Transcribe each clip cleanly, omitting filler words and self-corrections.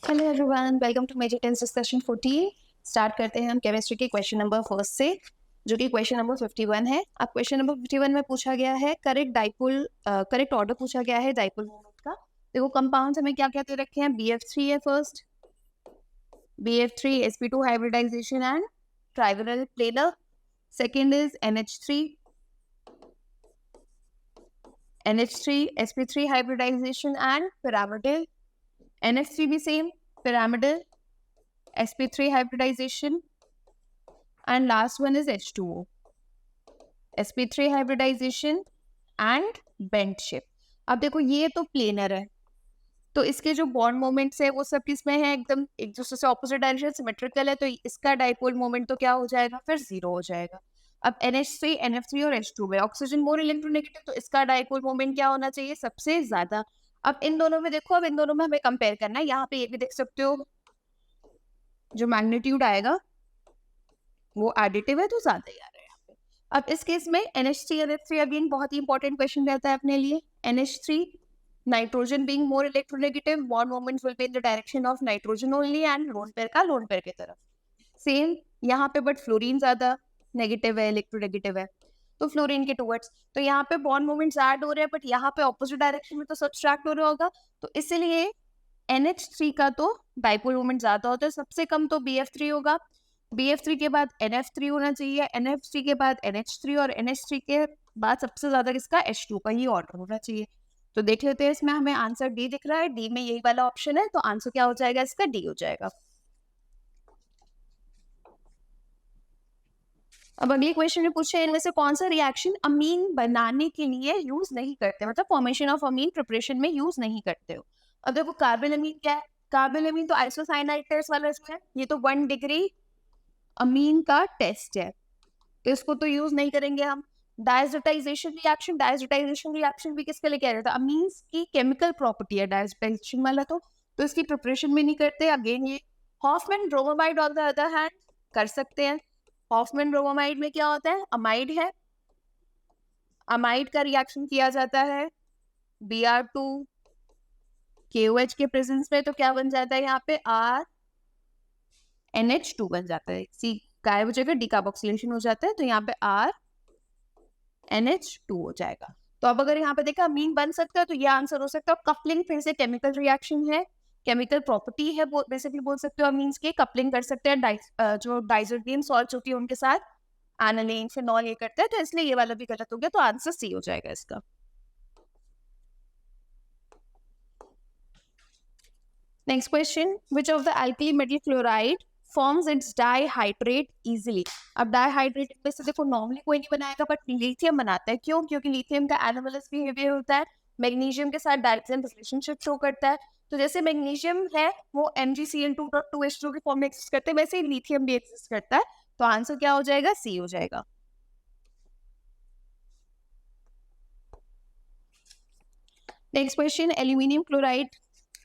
Hello everyone, welcome to major tense discussion 40। Start करते हैं हम केमिस्ट्री के क्वेश्चन नंबर फर्स्ट से, जो कि क्वेश्चन नंबर 51 है। अब क्वेश्चन नंबर 51 में पूछा गया है करेक्ट ऑर्डर पूछा गया है डाइपोल मोमेंट का। देखो कंपाउंड्स हमें क्या क्या दे रखे हैं। BF3 है first, BF3 sp2 hybridization and trigonal planar. Second is NH3 sp3 hybridization and pyramidal। NH3 भी same, pyramidal, sp3 hybridization, and last one is H2O, sp3 hybridization and bent shape। अब देखो ये तो प्लेनर है, तो इसके जो बॉन्ड मोमेंट्स है वो सब किसमें है, एकदम एक दूसरे से ऑपोजिट डायरेक्शन सिमेट्रिकल है, तो इसका डाइपोल मोमेंट तो क्या हो जाएगा, फिर जीरो हो जाएगा। अब NH3 NF3 और H2 में ऑक्सीजन मोर इलेक्ट्रोनेगेटिव, तो इसका डाइपोल मोमेंट क्या होना चाहिए, सबसे ज्यादा। अब इन दोनों में देखो, अब इन दोनों में हमें कंपेयर करना है। यहाँ पे ये भी देख सकते हो जो मैग्नीट्यूड आएगा वो एडिटिव है, तो ज्यादा ही आ रहा है यहाँ पे। अब इस केस में NH3 NF3 अगेन बहुत ही इंपॉर्टेंट क्वेश्चन रहता है अपने लिए। NH3 nitrogen being more electronegative, bond moments will be in the direction of nitrogen only and lone pair की तरफ। सेम यहाँ पे, बट फ्लोरीन ज्यादा नेगेटिव है, इलेक्ट्रोनेगेटिव है, तो फ्लोरीन के टुवर्ड्स। तो यहाँ पे बॉन्ड मोमेंट्स ऐड हो रहे हैं, बट यहाँ पे ऑपोजिट डायरेक्शन में तो सब्सट्रैक्ट हो रहा होगा, तो इसीलिए NH3 का तो डाइपोल मोमेंट ज्यादा होता है। सबसे कम तो BF3 होगा, BF3 के बाद NF3 होना चाहिए, NF3 के बाद NH3 और NH3 के बाद सबसे ज्यादा किसका, H2 का ही ऑर्डर होना चाहिए। तो देख लेते हैं, इसमें हमें आंसर डी दिख रहा है, डी में यही वाला ऑप्शन है, तो आंसर क्या हो जाएगा इसका, डी हो जाएगा। अब अगले क्वेश्चन में पूछे इनमें से कौन सा रिएक्शन अमीन बनाने के लिए यूज नहीं करते, मतलब फॉर्मेशन ऑफ अमीन प्रिपरेशन में यूज नहीं करते हो। अब देखो कार्बोनिल क्या है, कार्बोनिल तो आइसोसाइनाइड टेस्ट वाला इसमें, ये तो 1 डिग्री अमीन का टेस्ट है, तो इसको तो यूज नहीं करेंगे हम। डायजोटाइजेशन रिएक्शन भी किसके लिए कह रहे थे, अमीन्स की केमिकल प्रॉपर्टी है डायजोटाइजेशन वाला, तो इसकी प्रिपरेशन में नहीं करते। अगेन ये Hoffmann bromamide on the other hand कर सकते हैं। हॉफमैन ब्रोमोमाइड में क्या होता है, अमाइड है, अमाइड का रिएक्शन किया जाता है Br2 KOH के प्रेजेंस में, तो क्या बन जाता है यहाँ पे RNH2 बन जाता है, सी गायब हो जाएगा, डिकार्बोक्सिलेशन हो जाता है, तो यहाँ पे RNH2 हो जाएगा। तो अब अगर यहाँ पे देखा अमीन बन सकता है, तो ये आंसर हो सकता है। कपलिंग फिर से केमिकल रिएक्शन है, केमिकल प्रॉपर्टी है, बेसिकली बोल सकते हो अमीन्स की कपलिंग कर सकते हैं, जो डाइजोडीन सॉल्ट्स होती है उनके साथ एनालिन फिनॉल ये करते हैं, तो इसलिए ये वाला भी गलत हो गया, तो आंसर सी हो जाएगा इसका। Next question, which of the alkali metal chloride forms it's dihydrate easily. अब डाइहाइड्रेट में से देखो नॉर्मली कोई नहीं बनाएगा, बट लिथियम बनाता है। क्यों, क्योंकि लिथियम का एनोमलस बिहेवियर होता है, मैग्नीशियम के साथ डायरेक्ट रिलेशनशिप शो करता है। तो जैसे मैग्नीशियम है वो MgCl2.2H2 के फॉर्म में एग्जिस्ट करते हैं, वैसे ही लिथियम भी एग्जिस्ट करता है, तो आंसर क्या हो जाएगा, सी हो जाएगा। नेक्स्ट क्वेश्चन, एल्यूमिनियम क्लोराइड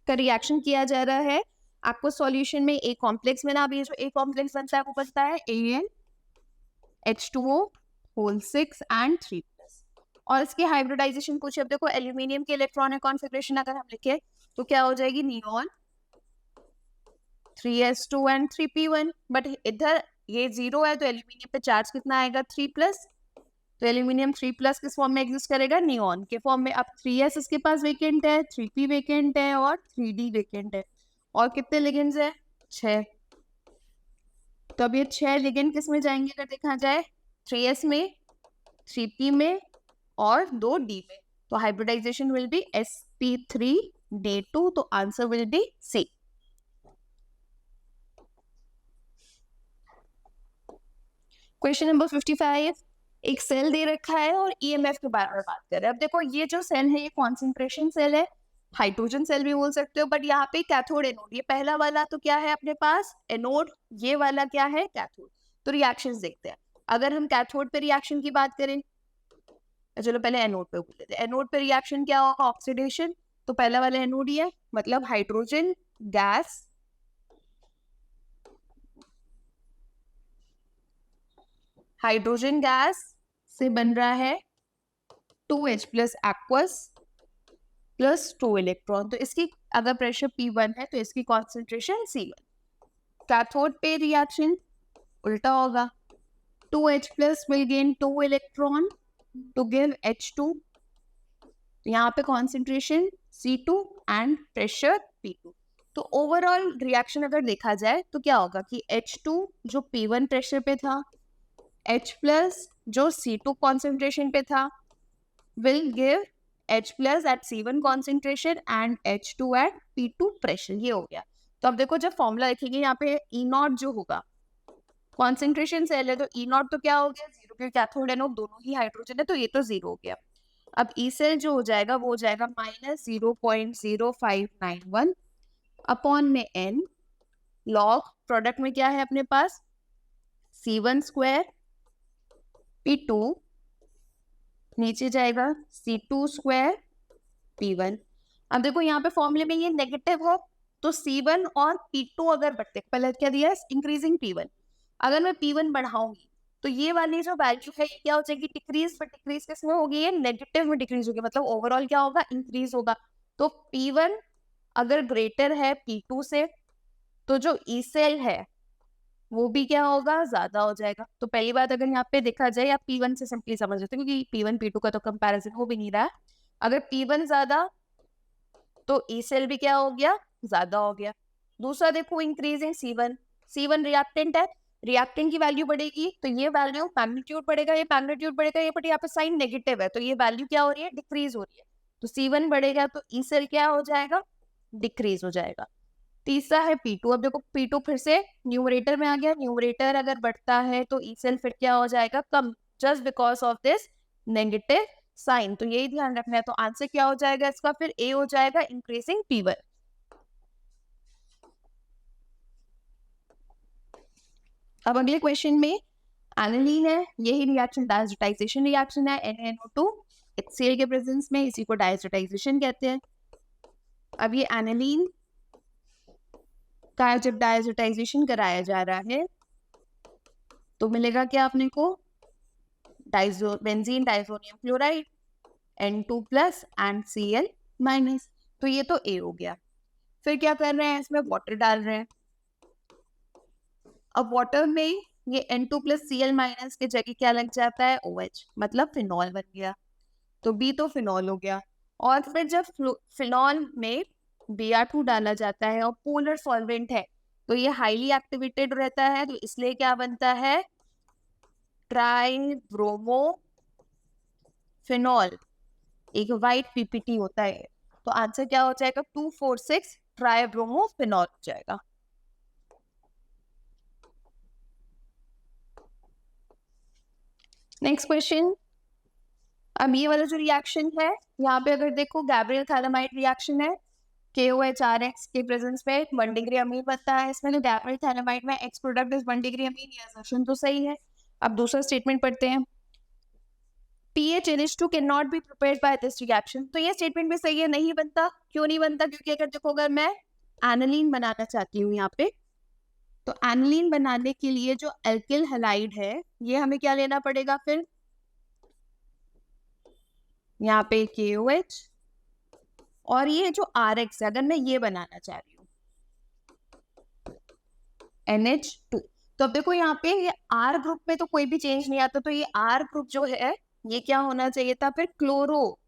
का रिएक्शन किया जा रहा है। आपको सॉल्यूशन में ए कॉम्प्लेक्स में ना, अब ये जो ए कॉम्प्लेक्स बनता है वो बनता है AnH2O होल 6 एंड 3+, और इसके हाइब्रिडाइजेशन पूछे। अब देखो एल्यूमिनियम के इलेक्ट्रॉनिक कॉन्फ़िगरेशन अगर हम लिखे तो क्या हो जाएगी, neon 3s2 and 3p1, but इधर ये 0 है, तो एल्यूमिनियम पे चार्ज कितना आएगा, 3+, तो एल्यूमिनियम 3+ किस फॉर्म में एग्जिस्ट करेगा, नियॉन के फॉर्म में। अब 3s इसके पास वेकेंट है, 3p वेकेंट है और 3d वेकेंट है, और कितने लिगेंड्स है, 6। तो अब ये 6 लिगेंड किस में जाएंगे अगर देखा जाए, 3s में, 3p में और 2d में, तो हाइब्रिडाइजेशन विल बी sp3d2, तो answer will be C. Question number 55, एक सेल दे रखा है और EMF के बारे में बात कर रहे हैं। अब देखो ये जो सेल है ये कॉन्सेंट्रेशन सेल है, हाइड्रोजन सेल भी बोल सकते हो, बट यहाँ पे कैथोड एनोड, ये पहला वाला तो क्या है अपने पास एनोड, ये वाला क्या है कैथोड। तो रिएक्शंस देखते हैं। अगर हम कैथोड पे रिएक्शन की बात करें, चलो पहले एनोड पे बोल लेते हैं। एनोड पे रिएक्शन क्या होगा, ऑक्सीडेशन, तो पहला वाला एनोड ही है, मतलब हाइड्रोजन गैस से बन रहा है 2H+ एक्वस प्लस 2 इलेक्ट्रॉन, तो इसकी अगर प्रेशर P1 है तो इसकी कॉन्सेंट्रेशन C1। कैथोड पे रिएक्शन उल्टा होगा, 2H+ will gain 2 electron to give H2, यहाँ पे concentration C2 and pressure P2। तो ओवरऑल रिएक्शन अगर देखा जाए तो क्या होगा कि H2 जो P1 प्रेशर पे था, H+ जो C2 कॉन्सेंट्रेशन पे था, will give H+ at C1 concentration and H2 at P2 pressure. ये हो गया। तो अब देखो जब फॉर्मूला लिखेंगे यहाँ पे E0 जो होगा, कॉन्सेंट्रेशन सेल है तो E0 तो क्या हो गया 0, क्योंकि कैथोड एनोड दोनों ही हाइड्रोजन है तो ये तो 0 हो गया। अब ई सेल जो हो जाएगा वो हो जाएगा -0.0591 अपॉन में n लॉग प्रोडक्ट में क्या है अपने पास C1 स्क्वायर P2 नीचे जाएगा C2 स्क्वायर P1। अब देखो यहाँ पे फॉर्मूले में ये नेगेटिव हो तो C1 और P2 अगर बढ़ते, पहले क्या दिया है इंक्रीजिंग P1, अगर मैं P1 बढ़ाऊंगी तो ये वाली जो वैल्यू है क्या हो जाएगी डिक्रीज, पर डिक्रीज किसमें होगी, ये नेगेटिव में डिक्रीज होगी, मतलब ओवरऑल क्या होगा इंक्रीज होगा। तो P1 अगर ग्रेटर है P2 से तो जो ई सेल है वो भी क्या होगा ज्यादा हो जाएगा। तो पहली बात अगर यहाँ पे देखा जाए, आप P1 से सिंपली समझ लेते हैं क्योंकि P1 P2 का तो कंपैरिजन हो भी नहीं रहा है। अगर P1 ज्यादा तो ई सेल भी क्या हो गया ज्यादा हो गया। दूसरा देखो इंक्रीजिंग C1 रिएक्टेंट है, रिएक्टेंट की वैल्यू बढ़ेगी तो ये वैल्यू मैग्नीट्यूड बढ़ेगा, ये मैग्नीट्यूड बढ़ेगा, ये बट यहाँ पे साइन नेगेटिव है तो ये वैल्यू क्या हो रही है डिक्रीज हो रही है। तो C1 बढ़ेगा तो ई सेल क्या हो जाएगा डिक्रीज हो जाएगा। तीसरा है P2। अब देखो P2 फिर से न्यूमरेटर में आ गया, न्यूमरेटर अगर बढ़ता है तो ई सेल फिर क्या हो जाएगा कम, just because of this negative sign. तो यही ध्यान रखना है। तो आंसर क्या हो जाएगा इसका फिर ए हो जाएगा इंक्रीजिंग P1। अब अगले क्वेश्चन में एनालीन है, यही रिएक्शन डायजोटाइजेशन रिएक्शन है, NaNO2 HCl के प्रेजेंस में, इसी को डायजोटाइजेशन कहते हैं। अब ये एनालीन का जब डायजोटाइजेशन कराया जा रहा है तो मिलेगा क्या अपने को benzene diazonium chloride N2+ and Cl-। तो ये तो A हो गया। फिर क्या कर रहे हैं इसमें वाटर डाल रहे हैं। अब वाटर में ये N2+ Cl- के जगह क्या लग जाता है OH, मतलब फिनॉल बन गया। तो B तो फिनॉल हो गया। और फिर जब फिनॉल में Br2 डाला जाता है और पोलर सॉल्वेंट है तो ये हाईली एक्टिवेटेड रहता है, तो इसलिए क्या बनता है ट्राइब्रोमोफिनॉल, एक वाइट PPT होता है। तो आंसर क्या हो जाएगा 2,4,6 ट्राइब्रोमोफिनॉल हो जाएगा। Next question. अब ये वाला जो रिएक्शन है यहाँ पे अगर देखो गैब्रियल थैलामाइड रिएक्शन है, KOHRX के प्रेजेंस में 1 डिग्री अमीन बनता है इसमें। तो गैब्रियल थैलामाइड में x product is 1 degree amine, ये असर्शन तो सही है। अब दूसरा स्टेटमेंट पढ़ते हैं, PHNH2 can not be prepared by this reaction. तो ये स्टेटमेंट भी सही है, नहीं बनता। क्यों नहीं बनता, क्योंकि अगर देखो अगर मैं एनालीन बनाना चाहती हूँ यहाँ पे, तो एनालीन बनाने के लिए जो एल्किल हैलाइड है ये हमें क्या लेना पड़ेगा फिर यहाँ पे KOH, और ये जो RX है अगर मैं ये बनाना चाह रही हूँ NH2, तो अब देखो यहाँ पे ये R ग्रुप में तो कोई भी चेंज नहीं आता, तो ये R ग्रुप जो है ये क्या होना चाहिए था फिर क्लोरो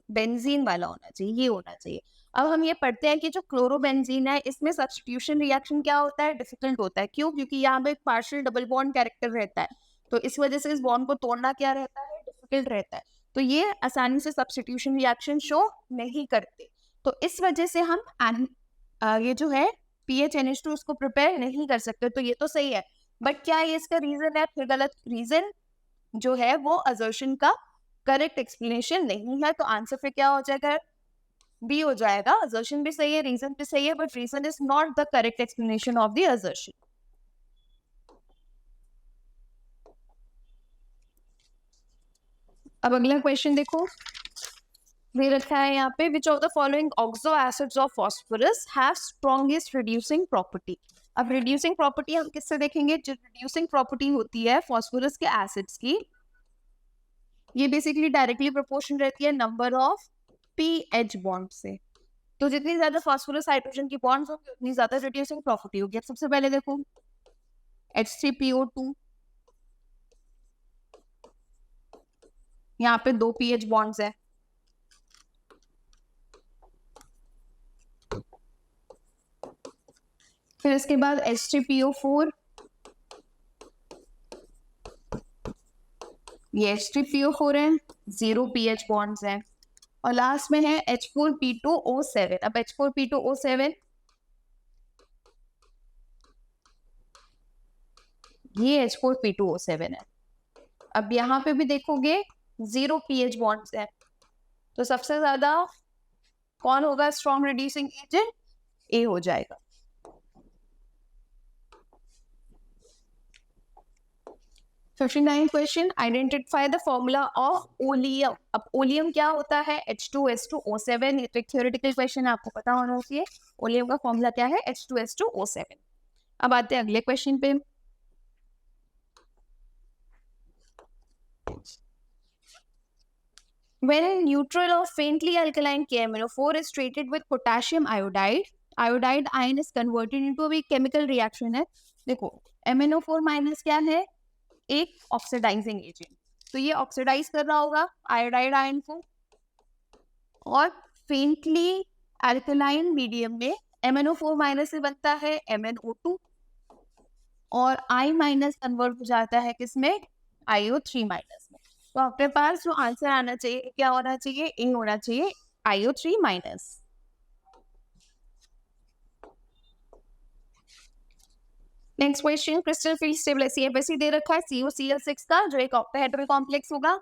बेंजीन वाला होना चाहिए, ये होना चाहिए। अब हम ये पढ़ते हैं कि जो क्लोरोबेंजीन है इसमें सब्स्टिट्यूशन रिएक्शन क्या होता है डिफिकल्ट होता है। क्यों, क्योंकि यहाँ पे एक पार्शियल डबल बॉन्ड कैरेक्टर रहता है, तो इस वजह से इस बॉन्ड को तोड़ना क्या रहता है डिफिकल्ट रहता है। तो ये आसानी से सब्स्टिट्यूशन रिएक्शन शो नहीं करते, तो इस वजह से हम ये जो है PHNH2 उसको प्रिपेयर नहीं कर सकते। तो ये तो सही है, बट क्या ये इसका रीजन है फिर गलत। रीजन जो है वो असर्शन का करेक्ट एक्सप्लेनेशन नहीं है, तो आंसर फिर क्या हो जाएगा बी हो जाएगा। असर्शन भी सही है, रीजन भी सही है, but reason is not the correct explanation of the assertion. अब अगला क्वेश्चन देखो, दे रखा है यहाँ पे, which of the following oxo acids of phosphorus have strongest reducing property. अब रिड्यूसिंग प्रॉपर्टी हम किससे देखेंगे, जो रिड्यूसिंग प्रॉपर्टी होती है फास्फोरस के एसिड्स की, ये बेसिकली डायरेक्टली प्रोपोर्शनल रहती है नंबर ऑफ पीएच बॉन्ड से। तो जितनी ज्यादा फास्फोरस हाइड्रोजन की बॉन्ड्स होंगी उतनी ज्यादा रिड्यूसिंग प्रॉपर्टी होगी। अब सबसे पहले देखो H3PO2, यहाँ पे 2 pH बॉन्ड्स है, फिर इसके बाद H3PO4, ये H3PO4 है, 0 pH बॉन्ड्स है, और लास्ट में है H4P2O7। अब H4P2O7 ये H4P2O7 है। अब यहाँ पे भी देखोगे 0 pH बॉन्ड्स है, तो सबसे ज्यादा कौन होगा स्ट्रॉन्ग रिड्यूसिंग एजेंट? ए हो जाएगा। Question, identify the formula of oleum. अब ओलियम क्या होता है? H2S2O7। ये तो एक थ्योरेटिकल क्वेश्चन है, आपको पता होना चाहिए। ओलियम का फॉर्मूला क्या है? H2S2O7। अब आते हैं अगले क्वेश्चन पे। When neutral of faintly alkaline KMnO4 is treated with potassium iodide, iodide ion is converted into a chemical reaction है। देखो MnO4 माइनस क्या है? एक ऑक्सीडाइजिंग एजेंट, तो ये ऑक्सीडाइज कर रहा होगा आयोडाइड आयन को, और फेंटली एल्कलाइन मीडियम में MnO4 माइनस से बनता है MnO2, और I माइनस कन्वर्ट हो जाता है किसमें? IO3 माइनस में। तो आपके पास जो आंसर आना चाहिए क्या होना चाहिए? ए होना चाहिए, IO3 minus. Next question, crystal field stable CFSE दे रखा है COCl6 का, जो एक ऑक्टाहेड्रल कॉम्प्लेक्स होगा,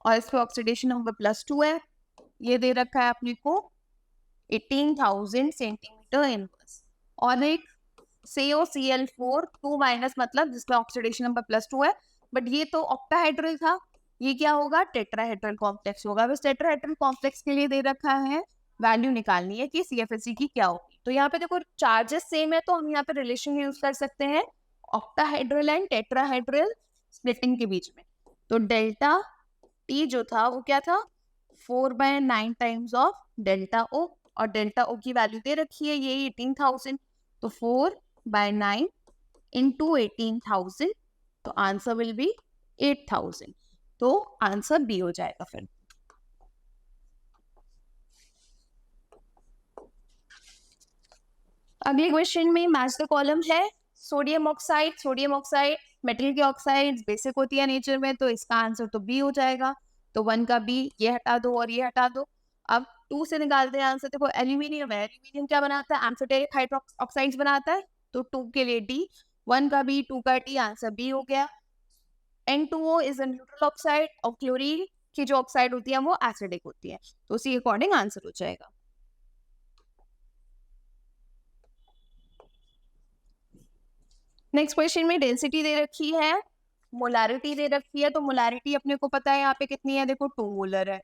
और इसका ऑक्सीडेशन नंबर +2 है। ये दे रखा है अपने को 18,000 सेंटीमीटर इनवर्स, और एक COCl4 2 माइनस, मतलब जिसका ऑक्सीडेशन नंबर +2 है, बट ये तो ऑक्टाहेड्रल था, ये क्या होगा? टेट्राहेड्रल कॉम्प्लेक्स होगा। बस टेट्राहेड्रल कॉम्प्लेक्स के लिए दे रखा है वैल्यू निकालनी है कि CFSE की क्या होगी। तो यहाँ पे देखो चार्जेस सेम है, तो हम यहाँ पे रिलेशन यूज कर सकते हैं ऑक्टाहेड्रल एंड टेट्राहेड्रल स्प्लिटिंग के बीच में। तो डेल्टा T जो था वो क्या था? 4/9 टाइम्स ऑफ डेल्टा O, और डेल्टा O की वैल्यू दे रखी है ये 18,000, तो 4/9 इंटू 18,000, तो आंसर विल बी 8,000। तो आंसर बी हो जाएगा। फिर अगले क्वेश्चन में मैच द कॉलम है sodium oxide. Sodium oxide metal की ऑक्साइड बेसिक होती है नेचर में, तो इसका आंसर तो बी हो जाएगा। तो 1 का बी, ये हटा दो और ये हटा दो। अब 2 से निकालते हैं आंसर। देखो एल्यूमिनियम है, एल्यूमिनियम क्या बनाता है? एम्फीटेरिक हाइड्रोक्साइड्स बनाता है, तो 2 के लिए डी, 1 का बी 2 का डी, आंसर बी हो गया। N2O is a neutral oxide, और क्लोरीन की जो ऑक्साइड होती है वो एसिडिक होती है, तो उसी अकॉर्डिंग आंसर हो जाएगा। नेक्स्ट क्वेश्चन में डेंसिटी दे रखी है, मोलारिटी दे रखी है। तो मोलारिटी अपने को पता है यहाँ पे कितनी है, देखो 2 मोलर है।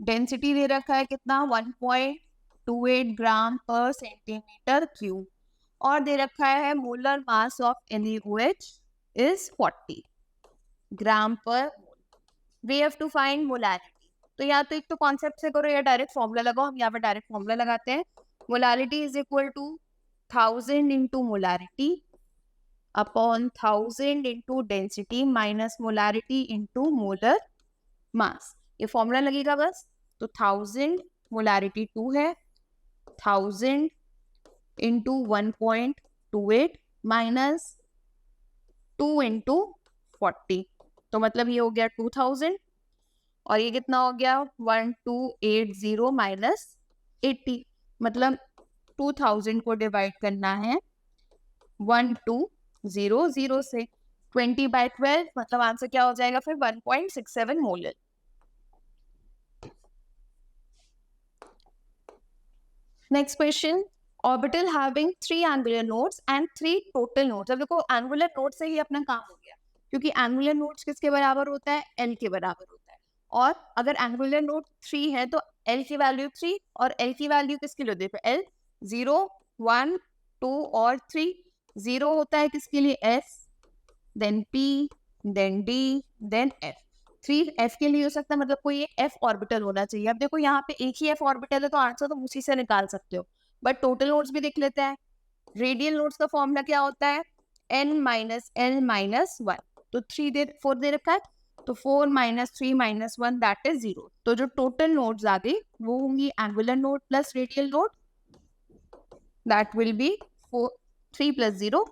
डेंसिटी दे रखा है कितना? 1.28 ग्राम पर सेंटीमीटर क्यूब, और दे रखा है molar mass of NaOH is 40 gram per mole. We have to find molarity. तो या तो एक तो कॉन्सेप्ट से करो या डायरेक्ट फॉर्मूला लगाओ। हम यहाँ पे डायरेक्ट फॉर्मूला लगाते हैं। Molarity is equal to 1000 into molarity upon 1000 into density minus molarity into molar mass. ये फॉर्मूला लगेगा बस। तो 1000 मोलारिटी 2 है, 1000 इंटू 1.28 माइनस 2 इंटू 40, तो मतलब ये हो गया 2000, और ये कितना हो गया? 1280 माइनस 80, मतलब 2000 को डिवाइड करना है 1200 से, 20/12, मतलब आंसर क्या हो जाएगा फिर? 1.67 molar. Next question, orbital having 3 angular nodes and 3 total nodes. अब देखो एंगुलर नोड से ही अपना काम हो गया, क्योंकि एंगुलर नोड्स किसके बराबर होता है? L के बराबर होता है। और अगर एंगुलर नोड 3 है तो L की वैल्यू 3, और L की वैल्यू किसके लिए होती है? L 0, 1, 2 और 3। 0 होता है किसके लिए? S, then P, then D, then F। 3f के लिए हो सकता है, मतलब कोई एक f ऑर्बिटल होना चाहिए। अब देखो यहाँ पे एक ही f ऑर्बिटल है तो आंसर तो उसी से निकाल सकते हो, बट टोटल नोड्स भी देख लेते हैं। रेडियल नोड्स का फॉर्मूला क्या होता है, n माइनस l माइनस 1, तो 4 दे रखा है, तो 4 माइनस 3 माइनस 1 दैट इज 0। तो जो टोटल नोड्स आ गई वो होंगी angular node plus radial node, that will be 3 plus 0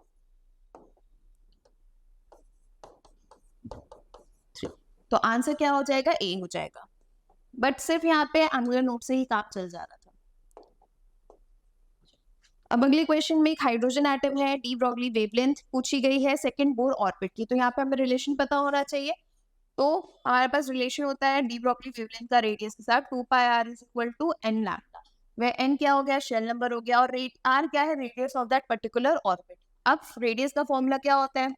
3। तो आंसर क्या हो जाएगा, ए हो जाएगा। बट सिर्फ यहाँ पे एंगुलर नोड से ही काम चल जा रहा था। अब अगले क्वेश्चन में एक हाइड्रोजन एटम है, डी ब्रॉगली वेवलेंथ पूछी गई है सेकंड बोर ऑर्बिट की। तो यहाँ पे हमें रिलेशन पता होना चाहिए। तो हमारे पास रिलेशन होता है डी ब्रॉगली वेवलेंथ का रेडियस के साथ 2 pi r is equal to n lambda, वह n क्या हो गया, शेल नंबर हो गया, और r क्या है, radius of that particular orbit. अब रेडियस का फॉर्मूला क्या होता है,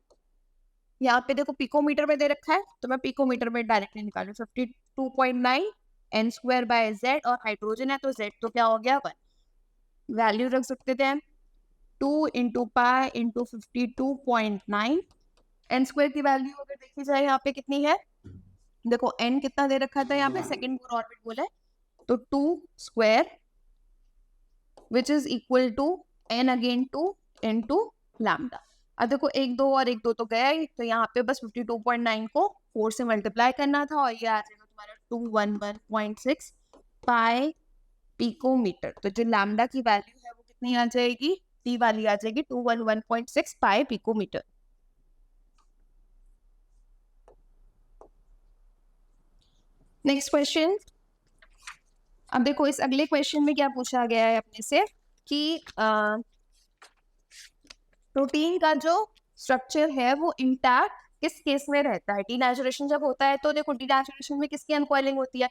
यहाँ पे देखो पिकोमीटर में दे रखा है, तो मैं पिकोमीटर में डायरेक्टली निकालू, 52.9 n स्क्वायर बाय z, और हाइड्रोजन है तो z तो क्या हो गया 1। वैल्यू रख सकते थे 2 into pi into 52.9, n square की वैल्यू अगर देखी जाए यहाँ पे कितनी है, देखो n कितना दे रखा था यहाँ पे, सेकंड बोर ऑर्बिट बोला है, तो 2 square which is equal to n again 2 into lambda. अब देखो 1 2 और 1 2 तो गया ही, तो यहाँ पे बस 52.9 को 4 से मल्टीप्लाई करना था, और ये आ जाएगा तुम्हारा 211.6 पाई पिकोमीटर। तो जो लैम्डा की वैल्यू है वो कितनी आ जाएगी, टी वाली आ जाएगी 211.6 पाई पिकोमीटर। Next question. अब देखो इस अगले क्वेश्चन में क्या पूछा गया है अपने से कि प्रोटीन का जो स्ट्रक्चर है वो इंटैक्ट किस केस में रहता है। डीनेचुरेशन जब होता है तो देखो डीनेचुरेशन में किसकी अनकॉइलिंग होती है,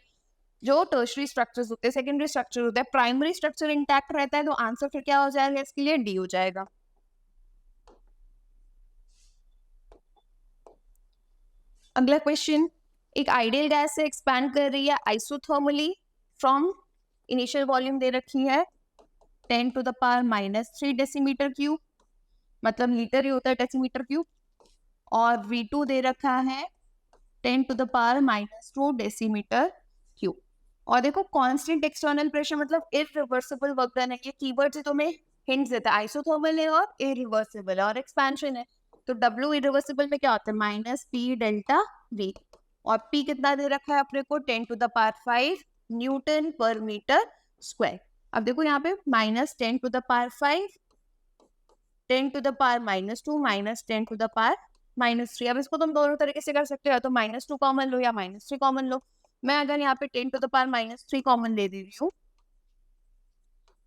जो टर्शरी स्ट्रक्चर्स होते हैं, सेकेंडरी स्ट्रक्चर होता है, प्राइमरी स्ट्रक्चर इंटैक्ट रहता है, तो आंसर फिर क्या हो जाएगा इसके लिए, डी हो जाएगा। अगला क्वेश्चन, एक आइडियल गैस से एक्सपैंड कर रही है आइसोथर्मली फ्रॉम इनिशियल वॉल्यूम दे रखी है 10 to the power -3 decimetre cube, मतलब लीटर ही होता है डेसीमीटर क्यूब, और V2 दे रखा है 10 to the power -2 decimetre cube. और देखो कांस्टेंट एक्सटर्नल प्रेशर मतलब इरिवर्सिबल वर्क डन है, ये कीवर्ड से तुम्हें हिंट्स देता है, आइसोथर्मल है और इरिवर्सिबल है और एक्सपेंशन है। तो W इरिवर्सिबल में क्या होता है, -P डेल्टा V, और P कितना दे रखा है अपने को 10 टू द पावर 5 न्यूटन पर मीटर स्क्वायर। अब देखो यहाँ पे -10 to the power 5, 10 to the power -2, -10 to the power -3। अब इसको तुम दोनों तरीके से कर सकते हो, तो -2 कॉमन लो या -3 कॉमन लो। मैं अगर यहाँ पे 10 टू द पावर -3 कॉमन ले दे रही हूँ,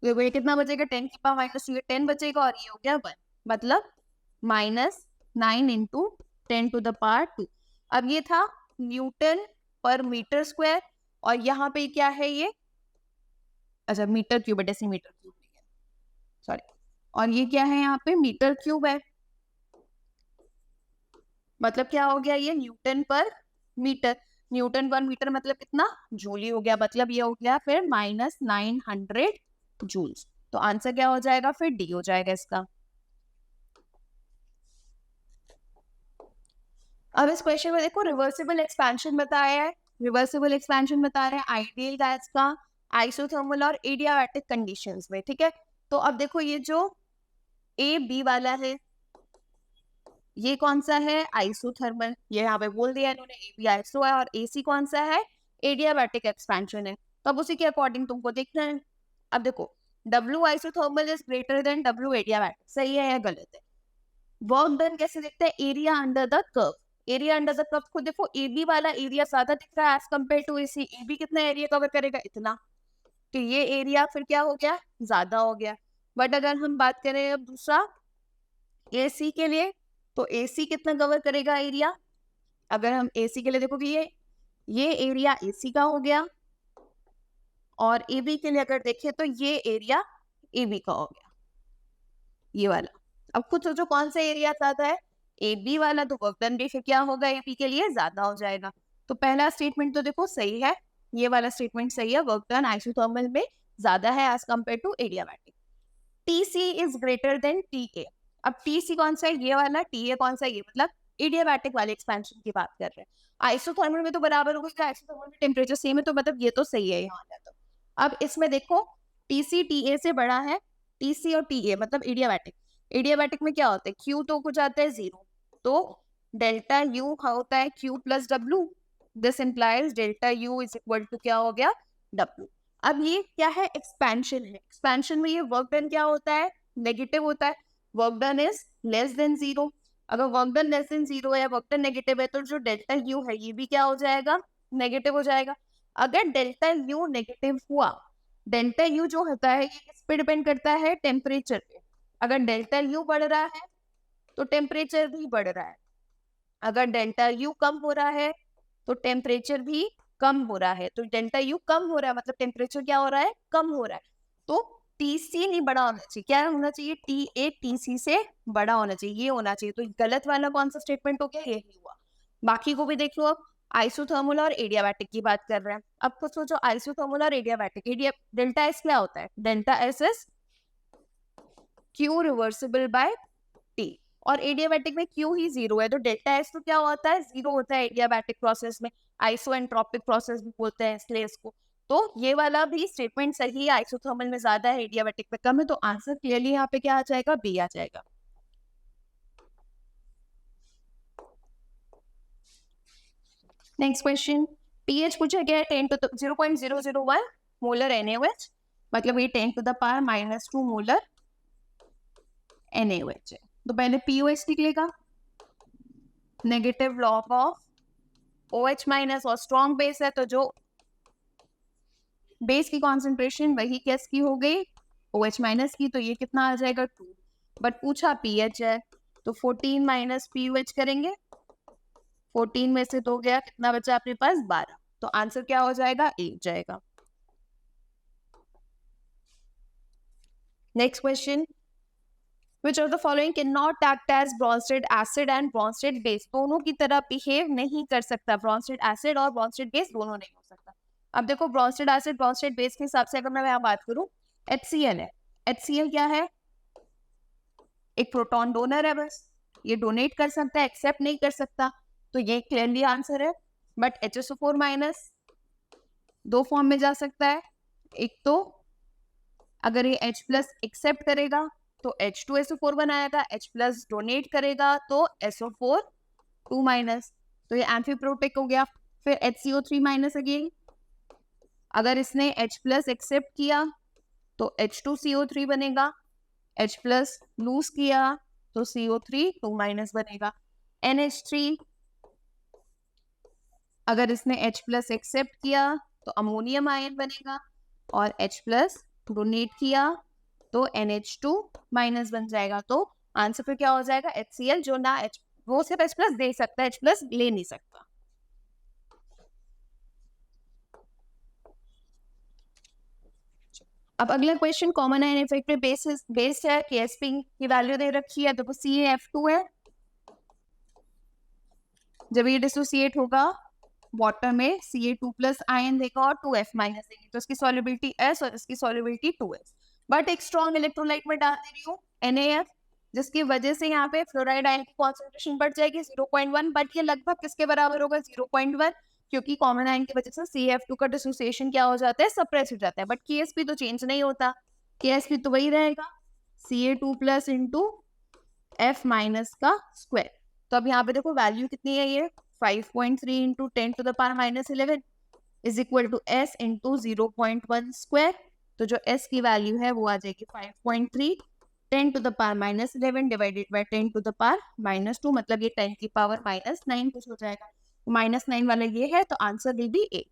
देखो ये कितना बचेगा, 10 की पावर -3, 10 बचेगा, और ये हो गया 1, मतलब -9 इंटू 10 टू द पावर 2। अब ये था न्यूटन पर मीटर स्क्वायर, और यहाँ पे क्या है ये, अच्छा मीटर क्यूब है, डेसीमीटर क्यूब नहीं है, सॉरी, और ये क्या है यहाँ पे मीटर क्यूब है, मतलब क्या हो गया ये न्यूटन पर मीटर, न्यूटन पर मीटर मतलब कितना, जूल हो गया, मतलब ये हो गया फिर -900 जूल्स। तो आंसर क्या हो जाएगा, फिर डी हो जाएगा इसका। अब इस क्वेश्चन में देखो रिवर्सिबल एक्सपेंशन बताया है, रिवर्सिबल एक्सपेंशन बता रहे हैं आइडियल गैस का आइसोथर्मल और एडियाबैटिक कंडीशंस में, ठीक है। तो अब देखो ये जो ए बी वाला है ये कौन सा है, आइसोथर्मल, ये यहाँ पे बोल दिया इन्होंने, ए बी आइसो है, और ए सी कौन सा है, एडियाबैटिक एक्सपेंशन है। तो अब उसी के अकॉर्डिंग तुमको देखना है। अब देखो W isothermal is greater then W adiabatic, सही है या गलत है। वर्क डन कैसे देखते हैं, area under the curve, area under the curve को देखो ए बी वाला एरिया ज्यादा दिख रहा है as compare to A C, A B कितना एरिया कवर करेगा, इतना, तो ये एरिया फिर क्या हो गया, ज्यादा हो गया। बट अगर हम बात करें अब दूसरा ए सी के लिए, तो ए सी कितना कवर करेगा एरिया, अगर हम ए सी के लिए देखोगे ये एरिया ए सी का हो गया, और ए बी के लिए अगर देखें तो ये एरिया ए बी का हो गया, ये वाला। अब खुद सोचो कौन सा एरिया ज्यादा है, ए बी वाला, तो वर्क डन भी फिर क्या होगा, ए बी के लिए ज्यादा हो जाएगा। तो पहला स्टेटमेंट तो देखो सही है, ये वाला स्टेटमेंट सही है, वर्क डन आइसोथर्मल में ज्यादा है as compare to adiabatic. T C is greater than T A, अब टी सी कौन सा है, ये वाला, टी ए कौन सा है, ये, मतलब एडियाबैटिक वाले एक्सपेंशन की बात कर रहे हैं। आइसोथर्मल में तो बराबर होगा कि आइसोथर्मल में टेम्परेचर सेम है, तो मतलब ये तो सही है यहाँ पे। तो अब इसमें देखो टीसी टीए से बड़ा है, टीसी और टीए मतलब एडियाबैटिक। एडियाबैटिक में क्या होता है, क्यू तो कुछ आता है 0, तो डेल्टा यू होता है Q plus W. This implies delta U is equal to क्या हो गया, डब्ल्यू। अब ये क्या है, एक्सपेंशन है। एक्सपेंशन में ये वर्क डन क्या होता है, नेगेटिव होता है। Work done is less than 0। अगर वर्क डन लेस देन 0 है, वर्क डन नेगेटिव है, तो जो डेल्टा यू है ये भी क्या हो जाएगा, नेगेटिव हो जाएगा। अगर डेल्टा यू नेगेटिव हुआ, डेल्टा यू जो होता है ये किस पे डिपेंड करता है, टेम्परेचर पे। अगर डेल्टा यू बढ़ रहा है तो टेम्परेचर भी बढ़ रहा है। अगर डेल्टा यू कम हो रहा है तो टेम्परेचर भी कम हो रहा है। तो डेल्टा यू कम हो रहा है मतलब टेम्परेचर क्या हो रहा है, कम हो रहा है। तो टीसी नहीं बड़ा होना चाहिए, क्या होना चाहिए, टी ए टीसी से बड़ा होना चाहिए, ये होना चाहिए। तो गलत वाला कौन सा स्टेटमेंट हो गया, यही हुआ। बाकी को भी देख लो। अब आइसोथर्मल और एडियाबैटिक की बात कर रहे हैं। अब कुछ सोचो आइसोथर्मल और एडियाबैटिक। डेल्टा एस क्या होता है, delta S is Q reversible by T, और एडियाबैटिक में क्यू ही 0 है, तो डेल्टा एस तो क्या होता है, 0 होता है एडियाबैटिक प्रोसेस में। आइसोएंट्रोपिक प्रोसेस भी बोलते हैं इसलिए इसको। तो ये वाला भी स्टेटमेंट सही है, आइसोथर्मल में ज्यादा है, एडियाबैटिक में कम है। तो आंसर क्लियरली यहाँ पे क्या आ जाएगा, बी आ जाएगा। नेक्स्ट क्वेश्चन, पीएच पूछा गया है 0.001 मोलर NaOH, मतलब ये 10 to the power -2 molar NaOH है। तो पहले POH निकलेगा, negative log of OH minus, और स्ट्रॉन्ग बेस है तो जो बेस की कॉन्सेंट्रेशन वही गैस की हो गई OH माइनस की, तो ये कितना आ जाएगा 2। बट पूछा पीएच है तो 14 माइनस POH करेंगे, 14 में से तो गया, कितना बचा अपने पास 12। तो आंसर क्या हो जाएगा, 8 जाएगा। Next question, Which of the following cannot act as Bronsted acid and Bronsted base? दोनों की तरह बिहेव नहीं कर सकता, Bronsted acid और Bronsted base दोनों नहीं हो सकता। अब देखो Bronsted acid Bronsted base के हिसाब से अगर मैं यहाँ बात करूँ, HCl है। HCl क्या है, एक प्रोटॉन डोनर है, बस ये डोनेट कर सकता है, एक्सेप्ट नहीं कर सकता। तो ये क्लियरली आंसर है। बट HSO4 माइनस दो फॉर्म में जा सकता है, एक तो अगर ये H प्लस एक्सेप्ट करेगा तो H2SO4 बनाएगा, H प्लस डोनेट करेगा तो SO4 2 माइनस, तो ये एम्फीप्रोटिक हो गया। फिर HCO3 माइनस अगेन, अगर इसने H प्लस एक्सेप्ट किया तो H2CO3 बनेगा, H प्लस लूज किया तो CO3 2 माइनस बनेगा। NH3 अगर इसने H प्लस एक्सेप्ट किया तो अमोनियम आयन बनेगा, और H प्लस डोनेट किया तो NH2 माइनस बन जाएगा। तो आंसर पे क्या हो जाएगा, HCl, जो ना H, वो सिर्फ H प्लस दे सकता है, H प्लस ले नहीं सकता। अब अगला क्वेश्चन, कॉमन आयन इफेक्ट पे बेस्ड है, KSP की वैल्यू दे रखी है, देखो CaF2 है, जब ये डिसोसिएट होगा वाटर में Ca2 प्लस आयन देगा और 2F माइनस देगी, तो इसकी सॉल्युबिलिटी S और इसकी सॉल्युबिलिटी 2S। बट एक स्ट्रॉन्ग इलेक्ट्रोलाइट में डाल दे रही हूँ NaF, जिसकी वजह से यहाँ पे फ्लोराइड आयन की कॉन्सेंट्रेशन बढ़ जाएगी 0.1, बट ये लगभग किसके बराबर होगा, 0.1, क्योंकि कॉमन आयन की वजह से CaF2 का डिसोसिएशन क्या हो जाता है, सप्रेस हो जाता है। बट KSP तो चेंज नहीं होता, KSP तो वही रहेगा, Ca2 plus into F minus का स्क्वायर। तो अब यहाँ पे देखो वैल्यू कितनी है, ये 5.3 into 10 to the power -11 is equal to S into 0.1 square. तो जो S की वैल्यू है वो आ जाएगी 5.3 10 to the power -11 divided by 10 to the power -2, मतलब ये 10 की पावर -9 कुछ हो जाएगा। -9 वाला ये है, तो आंसर विल बी A।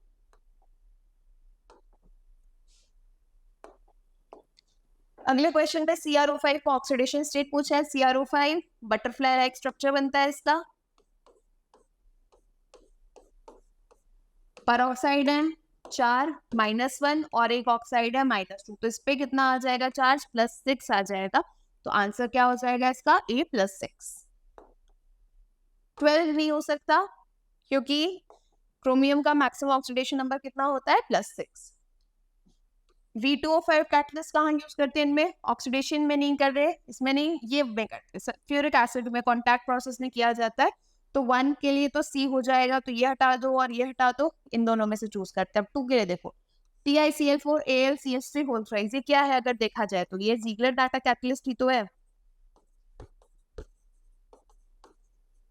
अगले क्वेश्चन पे CrO5 का ऑक्सीडेशन स्टेट पूछा है। CrO5 बटरफ्लाई लाइक स्ट्रक्चर बनता है इसका, पर ऑक्साइड है 4 -1 और एक ऑक्साइड है -2, तो इस पे कितना आ जाएगा चार्ज, +6 आ जाएगा। तो आंसर क्या हो जाएगा इसका, A +6। 12 नहीं हो सकता क्योंकि क्रोमियम का मैक्सिमम ऑक्सीडेशन नंबर कितना होता है, +6। V2O5 कैटलिस्ट कहाँ यूज करते हैं, इनमें ऑक्सीडेशन में नहीं कर रहे, इसमें नहीं, ये में करते हैं, फ्यूरिक एसिड में कॉन्टैक्ट प्रोसेस में किया जाता है, तो 1 के लिए तो C हो जाएगा, तो ये हटा दो और ये हटा दो, इन दोनों में से चूज करते हैं। अब 2 के लिए देखो, TiCl4 AlCH3 होल थ्राइस, ये क्या है अगर देखा जाए तो? ये ज़ीग्लर डाटा कैटलिस्ट ही तो है।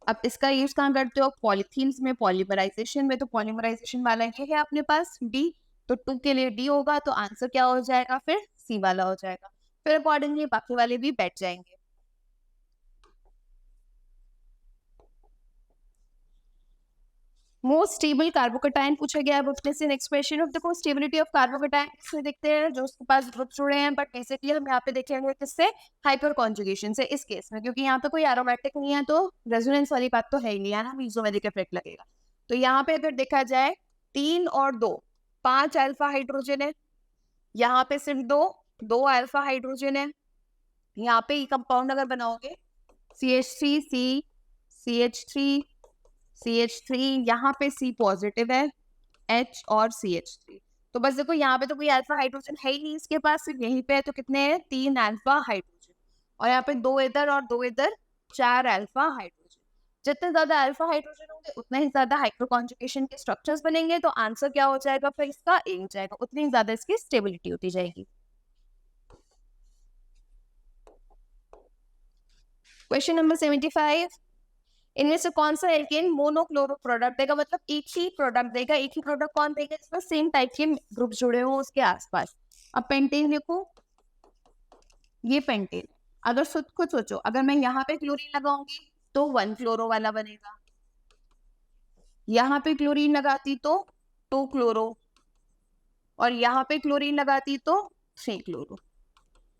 अब इसका यूज कहाँ करते हो? पॉलीथीन्स में, पॉलीमराइजेशन में। तो पॉलीमराइजेशन वाला ये है अपने पास D, तो 2 के लिए D होगा, तो आंसर क्या हो जाएगा फिर? C वाला हो जाएगा। फिर अकॉर्डिंगली बाकी वाले भी बैठ जाएंगे। मोस्ट स्टेबल कार्बोकेटाइन पूछा गया है उसमें से। नेक्स्ट क्वेश्चन ऑफ देखो, स्टेबिलिटी ऑफ कार्बोकेटाइन किससे देखते हैं? जो उसके पास ग्रुप जुड़े हैं, बट बेसिकली हम यहाँ पे देखेंगे किससे? हाइपर कॉन्जुगेशन से इस केस में, क्योंकि यहाँ पे कोई एरोमेटिक नहीं है, तो रेजोनेंस वाली बात तो है ही नहीं, है ना, मीसोमेरिक इफेक्ट लगेगा। तो यहाँ पे अगर देखा जाए 3 और 2, 5 अल्फा हाइड्रोजन है, यहाँ पे सिर्फ 2 अल्फा हाइड्रोजन है। यहाँ पे कंपाउंड अगर बनाओगे CH3, CH3, CH3, यहाँ पे C पॉजिटिव है, H और CH3। तो बस देखो यहाँ पे तो कोई अल्फा हाइड्रोजन है ही नहीं इसके पास, सिर्फ यहीं पे है, तो कितने हैं? 3 अल्फा हाइड्रोजन। और यहाँ पे 2 इधर और 2 इधर, 4 अल्फा हाइड्रोजन। जितने ज्यादा अल्फा हाइड्रोजन होंगे उतना ही ज्यादा हाइड्रोकॉन्जुगेशन के स्ट्रक्चर्स बनेंगे, तो आंसर क्या हो जाएगा फिर इसका? A हो जाएगा। उतनी ही ज्यादा इसकी स्टेबिलिटी होती जाएगी। क्वेश्चन नंबर 75, इनमें से कौन सा एल्केन मोनोक्लोरो प्रोडक्ट देगा? मतलब एक ही प्रोडक्ट देगा। एक ही प्रोडक्ट कौन देगा? इसमें सेम टाइप के ग्रुप जुड़े हो उसके आसपास। अब पेंटेन देखो, ये पेंटेन। अगर खुद सोचो, अगर मैं यहाँ पे क्लोरीन लगाऊंगी तो 1 क्लोरो वाला बनेगा, यहाँ पे क्लोरीन लगाती तो 2 क्लोरो, और यहाँ पे क्लोरीन लगाती तो 3 क्लोरो।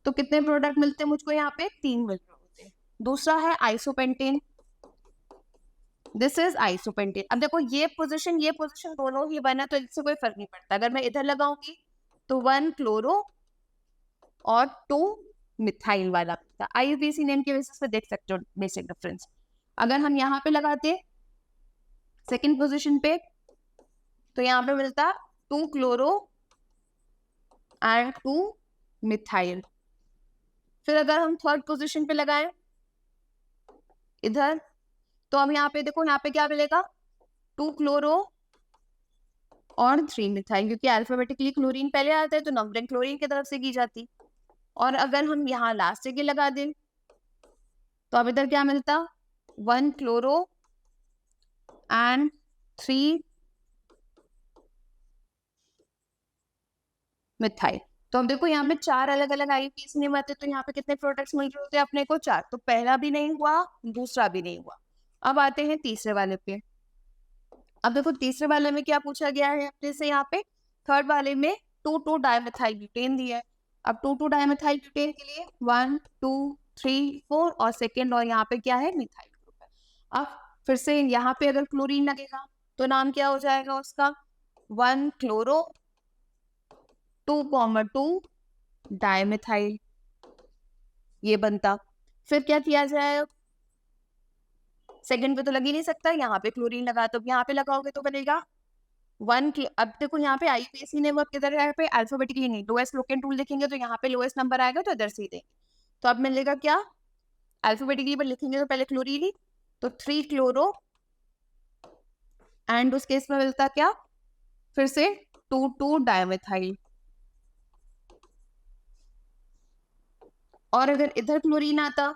तो कितने प्रोडक्ट मिलते हैं मुझको? यहाँ पे 3 मिल रहे होते हैं। दूसरा है आइसोपेंटेन, दिस इज आइसोपेंटेन। अब देखो ये पोजीशन दोनों ही बना, तो इससे कोई फर्क नहीं पड़ता। अगर मैं इधर लगाऊंगी तो 1 क्लोरो और 2 मिथाइल वाला मिलता। IUPAC नेम के बेसिस पे देख सकते हो बेसिक डिफरेंस। अगर हम यहाँ पे लगाते सेकंड पोजीशन पे, तो यहाँ पे मिलता 2 क्लोरो एंड 2 मिथाइल। फिर अगर हम थर्ड पोजीशन पे लगाए इधर, तो अब यहाँ पे देखो, यहाँ पे क्या मिलेगा? 2 क्लोरो और 3 मिथाइल, क्योंकि अल्फाबेटिकली क्लोरीन पहले आता है, तो नंबरिंग क्लोरीन की तरफ से की जाती। और अगर हम यहाँ लास्ट के लगा दें, तो अब इधर क्या मिलता? 1 क्लोरो एंड 3 मिथाइल। तो अब देखो यहाँ पे 4 अलग अलग IUPAC नेम आते, तो यहाँ पे कितने प्रोडक्ट्स मिल रहे होते हैं अपने को? 4। तो पहला भी नहीं हुआ, दूसरा भी नहीं हुआ। अब आते हैं तीसरे वाले पे। अब देखो तीसरे वाले में क्या पूछा गया है अपने से? यहाँ पे थर्ड वाले में 2,2 डाइमेथाइल ब्यूटेन दिया है। अब 2,2 डाइमेथाइल ब्यूटेन के लिए 1 2 3 4 और सेकेंड, और यहाँ पे क्या है? मिथाइल ग्रुप है। अब फिर से यहाँ पे अगर क्लोरीन लगेगा तो नाम क्या हो जाएगा उसका? 1 क्लोरो 2,2 डाइमेथाइल, ये बनता। फिर क्या किया जाए? सेकंड पे तो लग ही नहीं सकता, यहाँ पे क्लोरीन लगा, तो यहाँ पे लगाओगे तो बनेगा 1। अब देखो यहाँ पे IUPAC नेम किधर है? पे अल्फाबेटिकली नहीं, लोएस्ट लोकेन टूल देखेंगे तो यहाँ पे लोएस्ट नंबर आएगा, तो इधर से ही देंगे। तो अब मिलेगा क्या? अल्फाबेटिकली पर लिखेंगे तो पहले क्लोरीन ही, तो 3 क्लोरो एंड उस केस में मिलता क्या? फिर से 2,2 डाइमेथाइल। और अगर इधर क्लोरीन आता,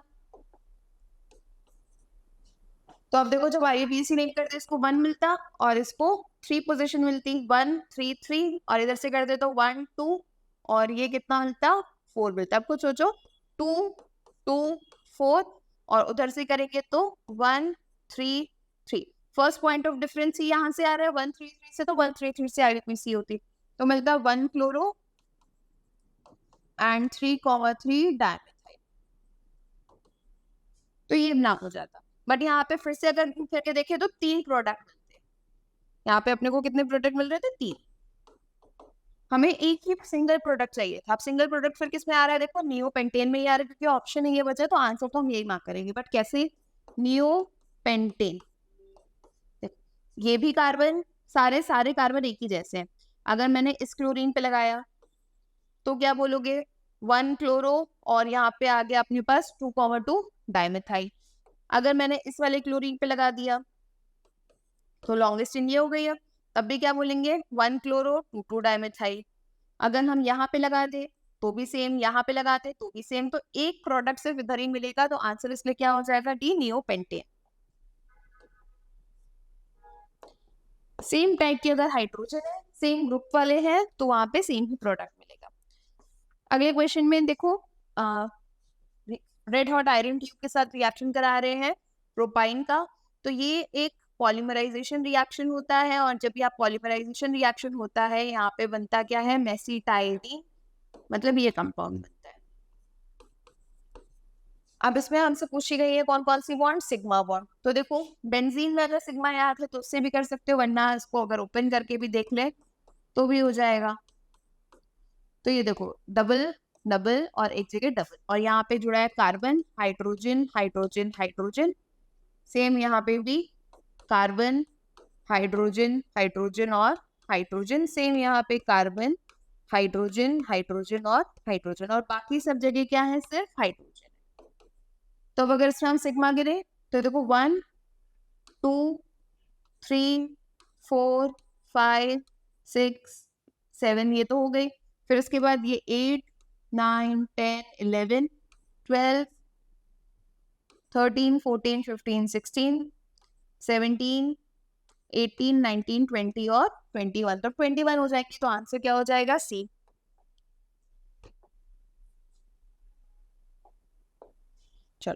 तो अब देखो जब IUPAC नेम करते इसको 1 मिलता और इसको 3 पोजीशन मिलती, 1 3 3, और इधर से करते तो 1 2, और ये कितना मिलता? 4 मिलता। अब कुछ सोचो, 2 2 4, और उधर से करेंगे तो 1 3 3। फर्स्ट पॉइंट ऑफ डिफरेंस ही यहाँ से आ रहा है 1 3 3 से, तो 1 3 3 से IUPAC होती, तो मिलता 1 क्लोरो एंड 3,3 डाइमेथाइल। तो ये नाम हो जाता। बट यहाँ पे फिर से अगर करके देखें तो 3 प्रोडक्ट मिलते हैं। यहाँ पे अपने को कितने प्रोडक्ट मिल रहे थे? 3। हमें एक ही सिंगल प्रोडक्ट चाहिए था। अब सिंगल प्रोडक्ट फिर किस में आ रहा है? देखो नियोपेंटेन में ही आ रहा है, क्योंकि ऑप्शन है ये बचा, तो आंसर तो हम यही मार्क करेंगे। बट कैसे? नियोपेंटेन, ये भी कार्बन, सारे कार्बन एक ही जैसे हैं। अगर मैंने इस क्लोरीन पे लगाया तो क्या बोलोगे? 1 क्लोरो, और यहाँ पे आ गया अपने पास 2,2 डाइमेथाइल। अगर मैंने इस वाले क्लोरीन पे लगा दिया तो लॉन्गेस्ट चेन ये हो गई है। तब भी क्या बोलेंगे 1 क्लोरो 2 डाइमेथाइल। अगर हम यहाँ पे लगा दे तो भी सेम, यहाँ पे लगाते तो भी सेम, तो एक प्रोडक्ट सिर्फ इधर ही मिलेगा, तो आंसर इसलिए क्या हो जाएगा डी नियोपेंटेन। सेम टाइप की अगर हाइड्रोजन है, सेम ग्रुप वाले हैं, तो वहां पे सेम ही प्रोडक्ट मिलेगा। अगले क्वेश्चन में देखो, रेड हॉट आयरन ट्यूब के साथ रिएक्शन करा रहे हैं प्रोपाइन का, तो ये एक पॉलीमराइजेशन रिएक्शन होता है, और जब ये पॉलीमराइजेशन रिएक्शन होता है यहाँ पे बनता क्या है मेसिटाइडीन, मतलब ये कंपाउंड बनता है। अब इसमें हमसे पूछी गई है कौन कौन सी बॉन्ड, सिग्मा बॉन्ड। तो देखो बेंजीन में अगर सिग्मा याद है तो उससे भी कर सकते हो, वरना इसको अगर ओपन करके भी देख ले तो भी हो जाएगा। तो ये देखो डबल डबल और एक जगह डबल, और यहाँ पे जुड़ा है carbon, hydrogen hydrogen hydrogen, same यहाँ पे भी कार्बन हाइड्रोजन हाइड्रोजन और हाइड्रोजन, सेम यहाँ पे कार्बन हाइड्रोजन हाइड्रोजन और हाइड्रोजन, और बाकी सब जगह क्या है सिर्फ हाइड्रोजन। तो अब अगर इसमें हम सिग्मा गिरे तो देखो 1 2 3 4 5 6 7 ये तो हो गई, फिर उसके बाद ये 8 9 10 11 12 13 14 15 16 17 18 19 20 और 21, तो 21 हो जाएंगे, तो आंसर क्या हो जाएगा सी। चलो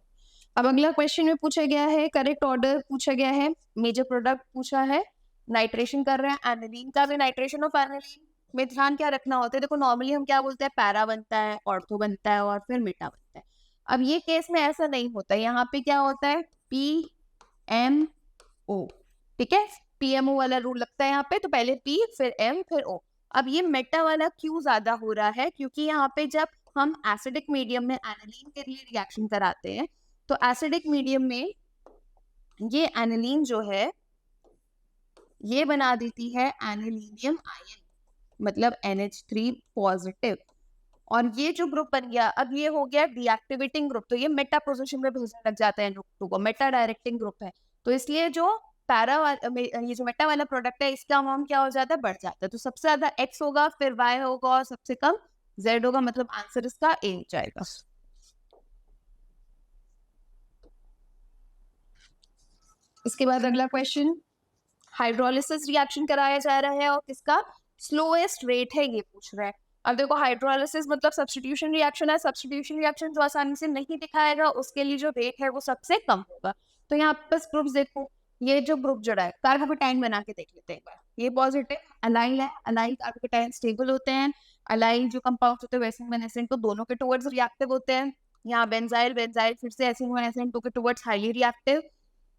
अब अगला क्वेश्चन में पूछा गया है, करेक्ट ऑर्डर पूछा गया है, मेजर प्रोडक्ट पूछा है, नाइट्रेशन कर रहे हैं एनिलीन का भी, नाइट्रेशन ऑफ एनिलीन में ध्यान क्या रखना होता है, देखो नॉर्मली हम क्या बोलते हैं पैरा बनता है, ऑर्थो बनता है और फिर मेटा बनता है। अब ये केस में ऐसा नहीं होता, यहाँ पे क्या होता है PMO, ठीक है, PMO वाला रूल लगता है यहाँ पे, तो पहले P फिर M फिर O। अब ये मेटा वाला क्यों ज्यादा हो रहा है, क्योंकि यहाँ पे जब हम एसिडिक मीडियम में एनिलीन के लिए रिएक्शन कराते हैं तो एसिडिक मीडियम में ये एनिलीन जो है ये बना देती है एनिलीनियम आयन, मतलब NH3 पॉजिटिव, और ये जो ग्रुप बन गया अब ये हो गया डीएक्टिवेटिंग ग्रुप, तो ये मेटा पोजीशन में भेजने लग जाता है NO2 को, मेटा डायरेक्टिंग ग्रुप है, तो इसलिए जो पैरा ये जो मेटा वाला प्रोडक्ट है इसका अमाउंट क्या हो जाता है बढ़ जाता है, तो सबसे ज्यादा X होगा फिर Y होगा और सबसे कम Z होगा, मतलब आंसर इसका A हो जाएगा। इसके बाद अगला क्वेश्चन, हाइड्रोलिसिस रिएक्शन कराया जा रहा है और किसका स्लोएस्ट रेट है ये पूछ रहा है। अब देखो हाइड्रोलिसिस मतलब सब्स्टिट्यूशन रिएक्शन है, सब्स्टिट्यूशन रिएक्शन जो आसानी से नहीं दिखाएगा उसके लिए जो रेट है वो सबसे कम होगा। तो यहाँ पे बस ग्रुप्स देखो, ये जो ग्रुप जुड़ा है कार्बोकेटाइन बना के देख लेते हैं एक बार, ये पॉजिटिव अलाइल है, अलाइल कार्बोकेटाइन स्टेबल होते हैं, अलाइल जो कंपाउंड होते हैं एसिड एसिड तो दोनों के टुवर्ड्स रिएक्टिव होते हैं, यहाँ बेंजाइल बेंजाइल फिर से एसिड एसिड टू के टुवर्ड्स हाईली रिएक्टिव।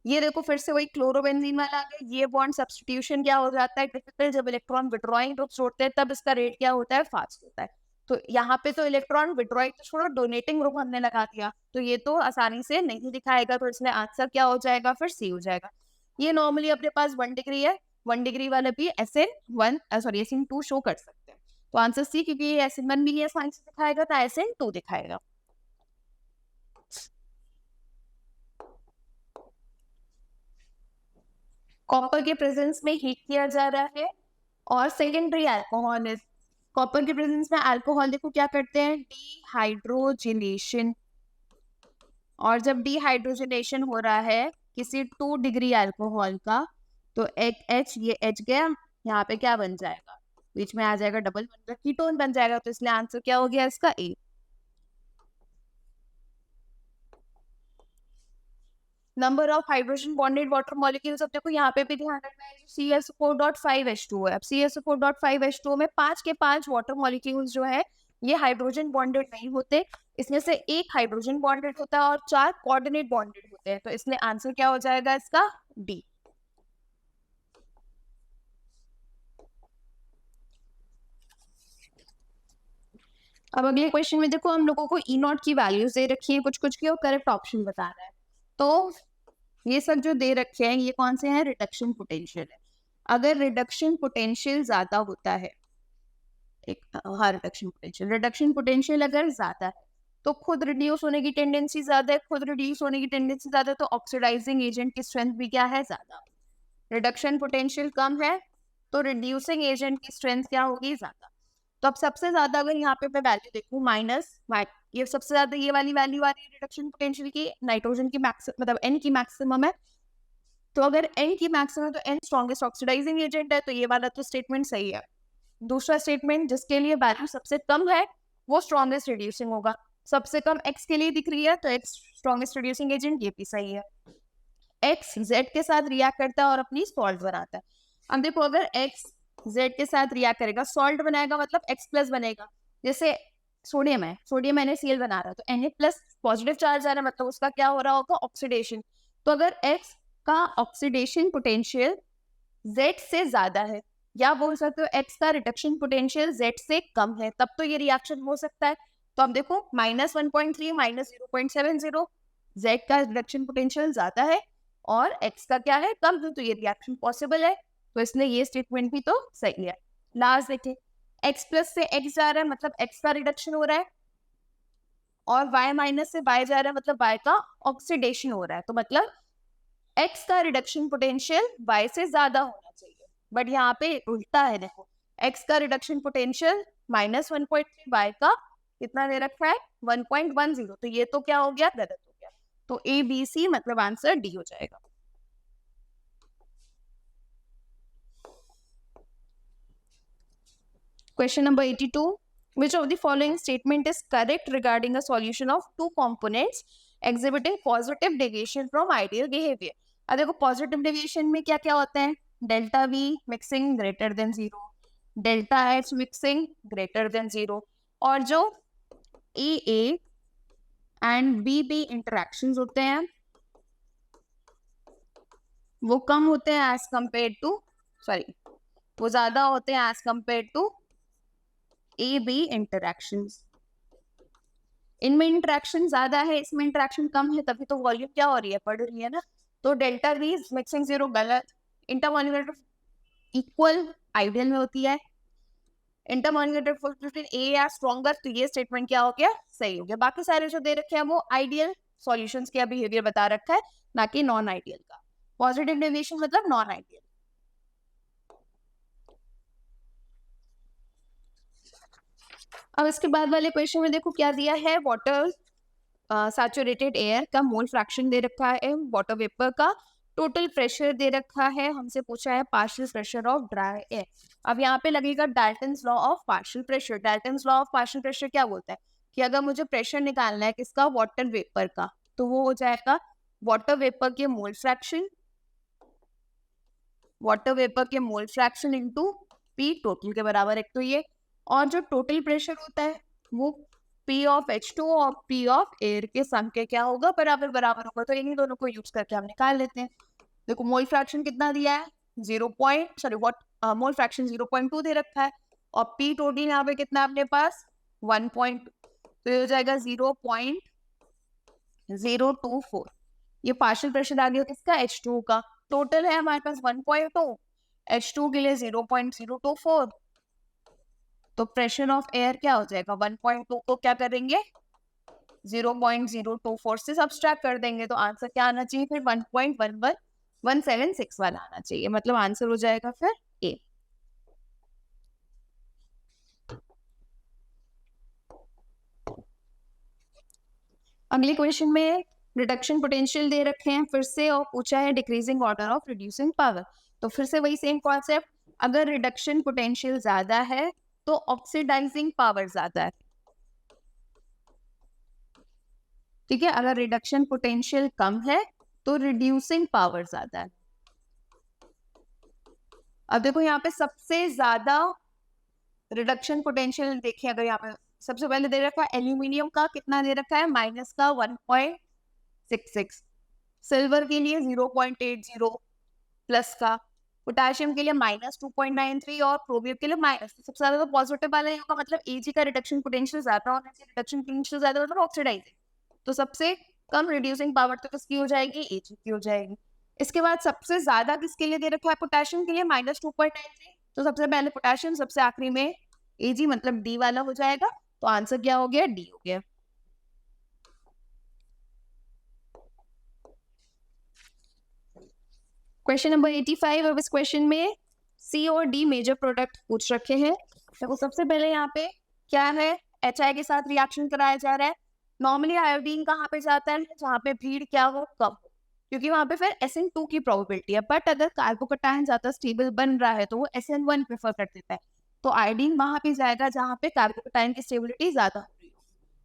ये देखो फिर से वही क्लोरोबेंजीन वाला आ गया, ये बॉन्ड सब्स्टिट्यूशन क्या हो जाता है डिफिकल्ट, जब इलेक्ट्रॉन विड्रॉइंग ग्रुप छोड़ते हैं तब इसका रेट क्या होता है फास्ट होता है। तो यहाँ पे तो इलेक्ट्रॉन विड्रॉइंग तो छोड़ो डोनेटिंग ग्रुप हमने लगा दिया, तो ये तो आसानी से नहीं दिखाएगा, तो इसलिए आंसर क्या हो जाएगा फिर सी हो जाएगा। ये नॉर्मली अपने पास 1 डिग्री है, 1 डिग्री वाला भी SN2 शो कर सकते हैं, तो आंसर सी, क्योंकि ये SN1 भी आसानी से दिखाएगा तो SN2 दिखाएगा। कॉपर के प्रेजेंस में हीट किया जा रहा है और सेकेंडरी अल्कोहल है, कॉपर के प्रेजेंस में अल्कोहल देखो क्या करते हैं डिहाइड्रोजिनेशन, और जब डिहाइड्रोजिनेशन हो रहा है किसी 2 डिग्री अल्कोहल का तो एक H ये H गया, यहाँ पे क्या बन जाएगा बीच में आ जाएगा डबल बन कीटोन बन जाएगा, तो इसलिए आंसर क्या हो गया इसका A। Number of hydrogen bonded water molecules, अब देखो यहाँ पे भी ध्यान रखना है CH4.5H2 है, अब CH4.5H2 में 5 के 5 वाटर मॉलिक्यूल्स जो है ये हाइड्रोजन बॉन्डेड नहीं होते, इसमें से एक हाइड्रोजन बॉन्डेड होता है और 4 कोऑर्डिनेट बॉन्डेड होते हैं, तो इसलिए आंसर क्या हो जाएगा इसका डी। अब अगले क्वेश्चन में देखो हम लोगों को E0 की वैल्यूज दे रखी है कुछ कुछ की और करेक्ट ऑप्शन बता रहा है, तो ये सब जो दे रखे हैं ये कौन से हैं रिडक्शन पोटेंशियल है, अगर रिडक्शन पोटेंशियल ज्यादा होता है रिडक्शन पोटेंशियल अगर ज्यादा है तो खुद रिड्यूस होने की टेंडेंसी ज्यादा है, खुद रिड्यूस होने की टेंडेंसी ज्यादा है तो ऑक्सीडाइजिंग एजेंट की स्ट्रेंथ भी क्या है ज्यादा। रिडक्शन पोटेंशियल कम है तो रिड्यूसिंग एजेंट की स्ट्रेंथ क्या होगी, ज्यादा। तो अब सबसे ज्यादा अगर यहाँ पे मैं वैल्यू देखूँ माइनस, ये सबसे ज्यादा ये वाली वैल्यू आ रही है रिडक्शन पोटेंशियल की, नाइट्रोजन की मतलब एन की मैक्सिमम है। तो अगर एन की मैक्सिमम तो एन स्ट्रॉन्गेस्ट ऑक्सीडाइजिंग एजेंट है, तो ये वाला तो स्टेटमेंट सही है। दूसरा स्टेटमेंट जिसके लिए वैल्यू सबसे कम है वो स्ट्रॉन्गेस्ट रिड्यूसिंग होगा, सबसे कम एक्स के लिए दिख रही है तो एक्स स्ट्रॉन्गेस्ट रिड्यूसिंग एजेंट, ये भी सही है। एक्स जेड के साथ रिएक्ट करता है और अपनी सॉल्ट बनाता है। अब देखो अगर एक्स जेड के साथ रिएक्ट करेगा, सॉल्ट बनाएगा मतलब एक्स प्लस बनेगा। जैसे सोडियम है, सोडियम NaCl बना रहा है तो Na प्लस पॉजिटिव चार्ज आ रहा है, मतलब उसका क्या हो रहा होगा, ऑक्सीडेशन। तो अगर एक्स का ऑक्सीडेशन पोटेंशियल जेड से ज्यादा है, या बोल सकते हो एक्स का रिडक्शन पोटेंशियल जेड से कम है, तब तो ये रिएक्शन हो सकता है। तो अब देखो -1.3 -0.70, जेड का रिडक्शन पोटेंशियल ज्यादा है और एक्स का क्या है, कम है, तो ये रिएक्शन पॉसिबल है। तो इसलिए ये स्टेटमेंट भी तो सही है। लास्ट देखिए, एक्स प्लस से एक्स जा रहा है मतलब एक्स का रिडक्शन हो रहा है, और वाई माइनस से वाई जा रहा है मतलब वाई का ऑक्सीडेशन हो रहा है। तो मतलब एक्स का रिडक्शन पोटेंशियल वाई से ज्यादा होना चाहिए, बट यहाँ पे उल्टा है। देखो एक्स का रिडक्शन पोटेंशियल -1.3, वाई का कितना दे रखा है 1.10, तो ये तो क्या हो गया, गलत हो गया। तो ABC मतलब आंसर डी हो जाएगा। Question number 82. Which of the following statement is correct regarding a solution of two components exhibiting positive deviation from ideal behavior? अब देखो पॉजिटिव डेविएशन में क्या क्या होता है, delta V mixing greater than 0, delta H mixing greater than 0, और जो AA and BB interactions होते हैं वो कम होते हैं एज कंपेयर टू, सॉरी वो ज्यादा होते हैं as compare to AB interactions. इनमें इंटरेक्शन ज्यादा है, इसमें इंटरेक्शन कम है, तभी तो वॉल्यूम क्या हो रही है, बढ़ रही है ना। तो डेल्टा V मिक्सिंग 0 गलत। इंटरमोलिकुलर इक्वल आइडियल में होती है, इंटरमोलिकुलर फोर्स बिटवीन A या स्ट्रॉन्गर, तो ये स्टेटमेंट क्या हो गया, सही हो गया। बाकी सारे जो दे रखे हैं वो आइडियल सॉल्यूशंस का बिहेवियर बता रखा है, ना कि नॉन आइडियल का। पॉजिटिव डेविएशन मतलब नॉन आइडियल। अब इसके बाद वाले क्वेश्चन में देखो क्या दिया है, वाटर सैचुरेटेड एयर का मोल फ्रैक्शन दे रखा है, वाटर वेपर का टोटल प्रेशर दे रखा है, हमसे पूछा है partial pressure of dry air. अब यहाँ पे लगेगा Dalton's law of partial pressure. Dalton's law of partial pressure क्या बोलता है कि अगर मुझे प्रेशर निकालना है किसका, वाटर वेपर का, तो वो हो जाएगा वाटर वेपर के मोल फ्रैक्शन, वाटर वेपर के mole fraction into P total के बराबर, एक तो ये, और जो टोटल प्रेशर होता है वो P ऑफ H2 और P ऑफ एयर के सम के क्या होगा, बराबर बराबर होगा। तो इन्हीं दोनों को यूज करके हम निकाल लेते हैं। देखो मोल फ्रैक्शन कितना दिया है, मोल फ्रैक्शन 0.2 दे रखा है, और P टोटल यहाँ पे कितना अपने पास 1.2, तो ये हो जाएगा 0.024। ये पार्शियल प्रेशर आ गया किसका, H2 का। टोटल है हमारे पास 1.2, H2 के लिए 0.024, तो प्रेशर ऑफ एयर क्या हो जाएगा, 1.2 को क्या करेंगे 0.024 से सब्सट्रैक्ट कर देंगे, तो आंसर क्या आना चाहिए फिर 1.11176 वाला आना चाहिए, मतलब आंसर हो जाएगा फिर ए। अगले क्वेश्चन में रिडक्शन पोटेंशियल दे रखे हैं फिर से, और पूछा है decreasing order of reducing power. तो फिर से वही सेम कॉन्सेप्ट, अगर रिडक्शन पोटेंशियल ज्यादा है तो ऑक्सीडाइजिंग पावर ज्यादा है, ठीक है। अगर रिडक्शन पोटेंशियल कम है तो रिड्यूसिंग पावर ज्यादा है। अब देखो यहाँ पे सबसे ज्यादा रिडक्शन पोटेंशियल देखिए, अगर यहाँ पे सबसे पहले दे रखा है एल्यूमिनियम का कितना दे रखा है, माइनस का 1.66, सिल्वर के लिए 0.80, प्लस का पोटेशियम के लिए -2.93 और क्रोमियम के लिए माइनस। सबसे ज्यादा तो पॉजिटिव वाला होगा, मतलब Ag का रिडक्शन पोटेंशियल ज्यादा होना चाहिए, रिडक्शन पोटेंशियल ज्यादा मतलब ऑक्सीडाइजिंग, तो सबसे कम रिड्यूसिंग पावर तो किसकी हो जाएगी, Ag की हो जाएगी। इसके बाद सबसे ज्यादा किसके लिए दे रखा है, पोटेशियम के लिए -2.93, तो सबसे पहले पोटेशियम, सबसे आखिरी में Ag, मतलब डी वाला हो जाएगा। तो आंसर क्या हो गया, डी हो गया। Question number 85। अब इस क्वेश्चन में सी और डी मेजर प्रोडक्ट पूछ रखे हैं। तो सबसे पहले यहाँ पे क्या है, HI के साथ रिएक्शन कराया जा रहा है। नॉर्मली आयोडीन कहाँ पे जाता है, जहाँ पे भीड़ क्या हो, कम हो, क्योंकि वहाँ पे फिर SN2 की प्रोबेबिलिटी है। बट अगर कार्बोकटायन ज्यादा स्टेबल बन रहा है तो वो SN1 प्रेफर कर देता है। तो आयोडीन वहां पे जाएगा जहाँ पे कार्बोकटायन की स्टेबिलिटी ज्यादा हो रही हो।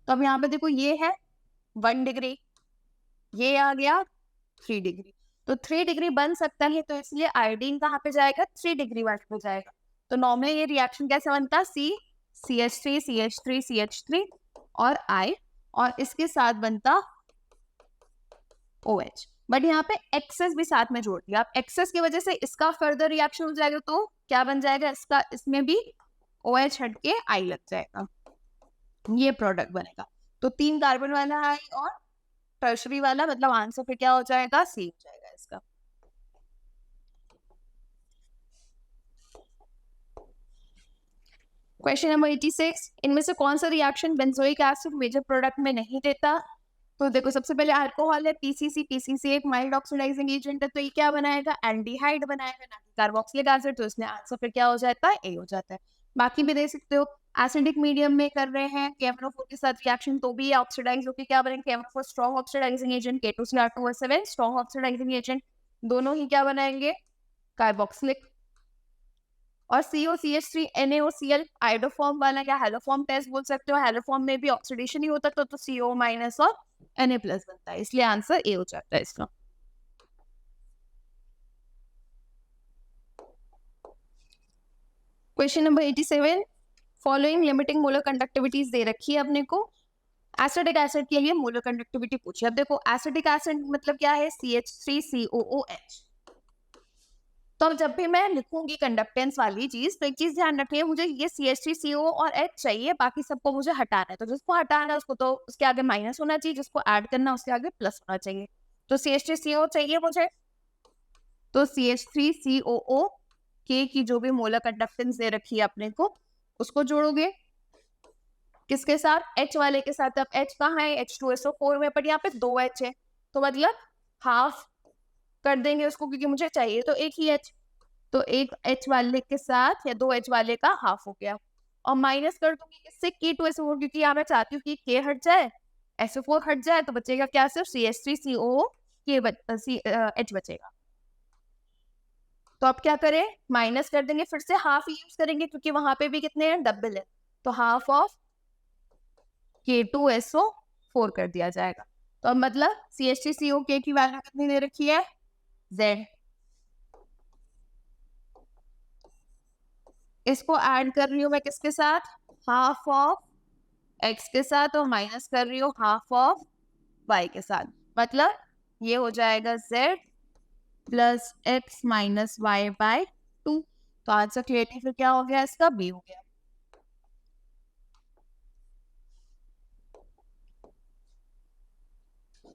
तो अब यहाँ पे देखो ये है 1 डिग्री, ये आ गया 3 डिग्री। तो 3 डिग्री बन सकता है, तो इसलिए आयोडीन कहाँ पे जाएगा, 3 डिग्री वाले पे जाएगा। तो नॉर्मली ये रिएक्शन कैसे बनता, CH3 CH3 CH3 और I, और इसके साथ बनता OH। बट यहाँ पे एक्सेस भी साथ में जोड़ दिया। अब एक्सेस की वजह से इसका फर्दर रिएक्शन हो जाएगा, तो क्या बन जाएगा इसका, इसमें भी OH हट के I लग जाएगा, ये प्रोडक्ट बनेगा। तो 3 कार्बन वाला I और टर्शरी वाला, मतलब आंसर फिर क्या हो जाएगा, C हो जाएगा इसका। Question number 86। इनमें से कौन सा reaction benzoic acid major product में नहीं देता। तो देखो सबसे पहले अल्कोहल है PCC, PCC एक माइल्ड ऑक्सीडाइजिंग एजेंट है, तो ये क्या बनाएगा, एल्डिहाइड बनाएगा, ना कि कार्बोक्सिलिक एसिड। तो इसमें आंसर फिर क्या हो जाता है, A हो जाता है। बाकी भी दे सकते हो। एसिडिक मीडियम में कर रहे हैं KMnO4 के साथ रिएक्शन, तो भी ऑक्सीडाइज होकर क्या बनेंगे, KMnO4 strong oxidising agent, K2Cr2O7 strong oxidising agent, दोनों ही क्या बनाएंगे, कार्बोक्सिलिक। और COCH3 NaOCl आइडोफॉर्म वाला या हेलोफॉर्म टेस्ट बोल सकते हो, हेलोफॉर्म में भी ऑक्सीडेशन ही होता तो CO- और Na+ बनता है, इसलिए आंसर A हो जाता है इसका। Question number 87। Following limiting molar conductivities दे रखी है अपने को। एसिडिक एसिड के लिए मोलर कंडक्टिविटी पूछी। अब देखो एसिडिक एसिड मतलब क्या है, CH3COOH। तो अब जब भी मैं लिखूंगी कंडक्टेंस वाली चीज, तो एक चीज ध्यान रखिए, मुझे ये CH3CO और H चाहिए, बाकी सबको मुझे हटाना है। तो जिसको हटाना है उसको तो उसके आगे माइनस होना चाहिए, जिसको ऐड करना है उसके आगे प्लस होना चाहिए। तो CH3CO चाहिए मुझे, तो CH3COO के की जो भी मोलर कंडक्टेंस दे रखी है अपने को, उसको जोड़ोगे किसके साथ, H वाले के साथ। अब H कहाँ है, H2SO4 में, पर यहाँ पे 2 H है, तो मतलब हाफ कर देंगे उसको, क्योंकि मुझे चाहिए तो एक ही H। तो एक H वाले के साथ या 2 H वाले का हाफ हो गया, और माइनस कर दूंगी किससे, K2SO4, क्योंकि यहाँ मैं चाहती हूँ कि K हट जाए, SO4 हट जाए, तो बचेगा क्या, सिर्फ CH3CO H बचेगा। तो अब क्या करें, माइनस कर देंगे, फिर से हाफ यूज करेंगे, क्योंकि वहां पे भी कितने हैं, डबल है, तो हाफ ऑफ K2SO4 कर दिया जाएगा। तो अब मतलब CH3CO की वैल्यू कितनी दे रखी है, Z। इसको ऐड कर रही हूँ मैं किसके साथ, हाफ ऑफ X के साथ, और माइनस कर रही हूँ हाफ ऑफ Y के साथ। मतलब ये हो जाएगा Z plus X minus Y/2। तो आंसर क्लियरली फिर क्या हो गया, इसका B हो गया।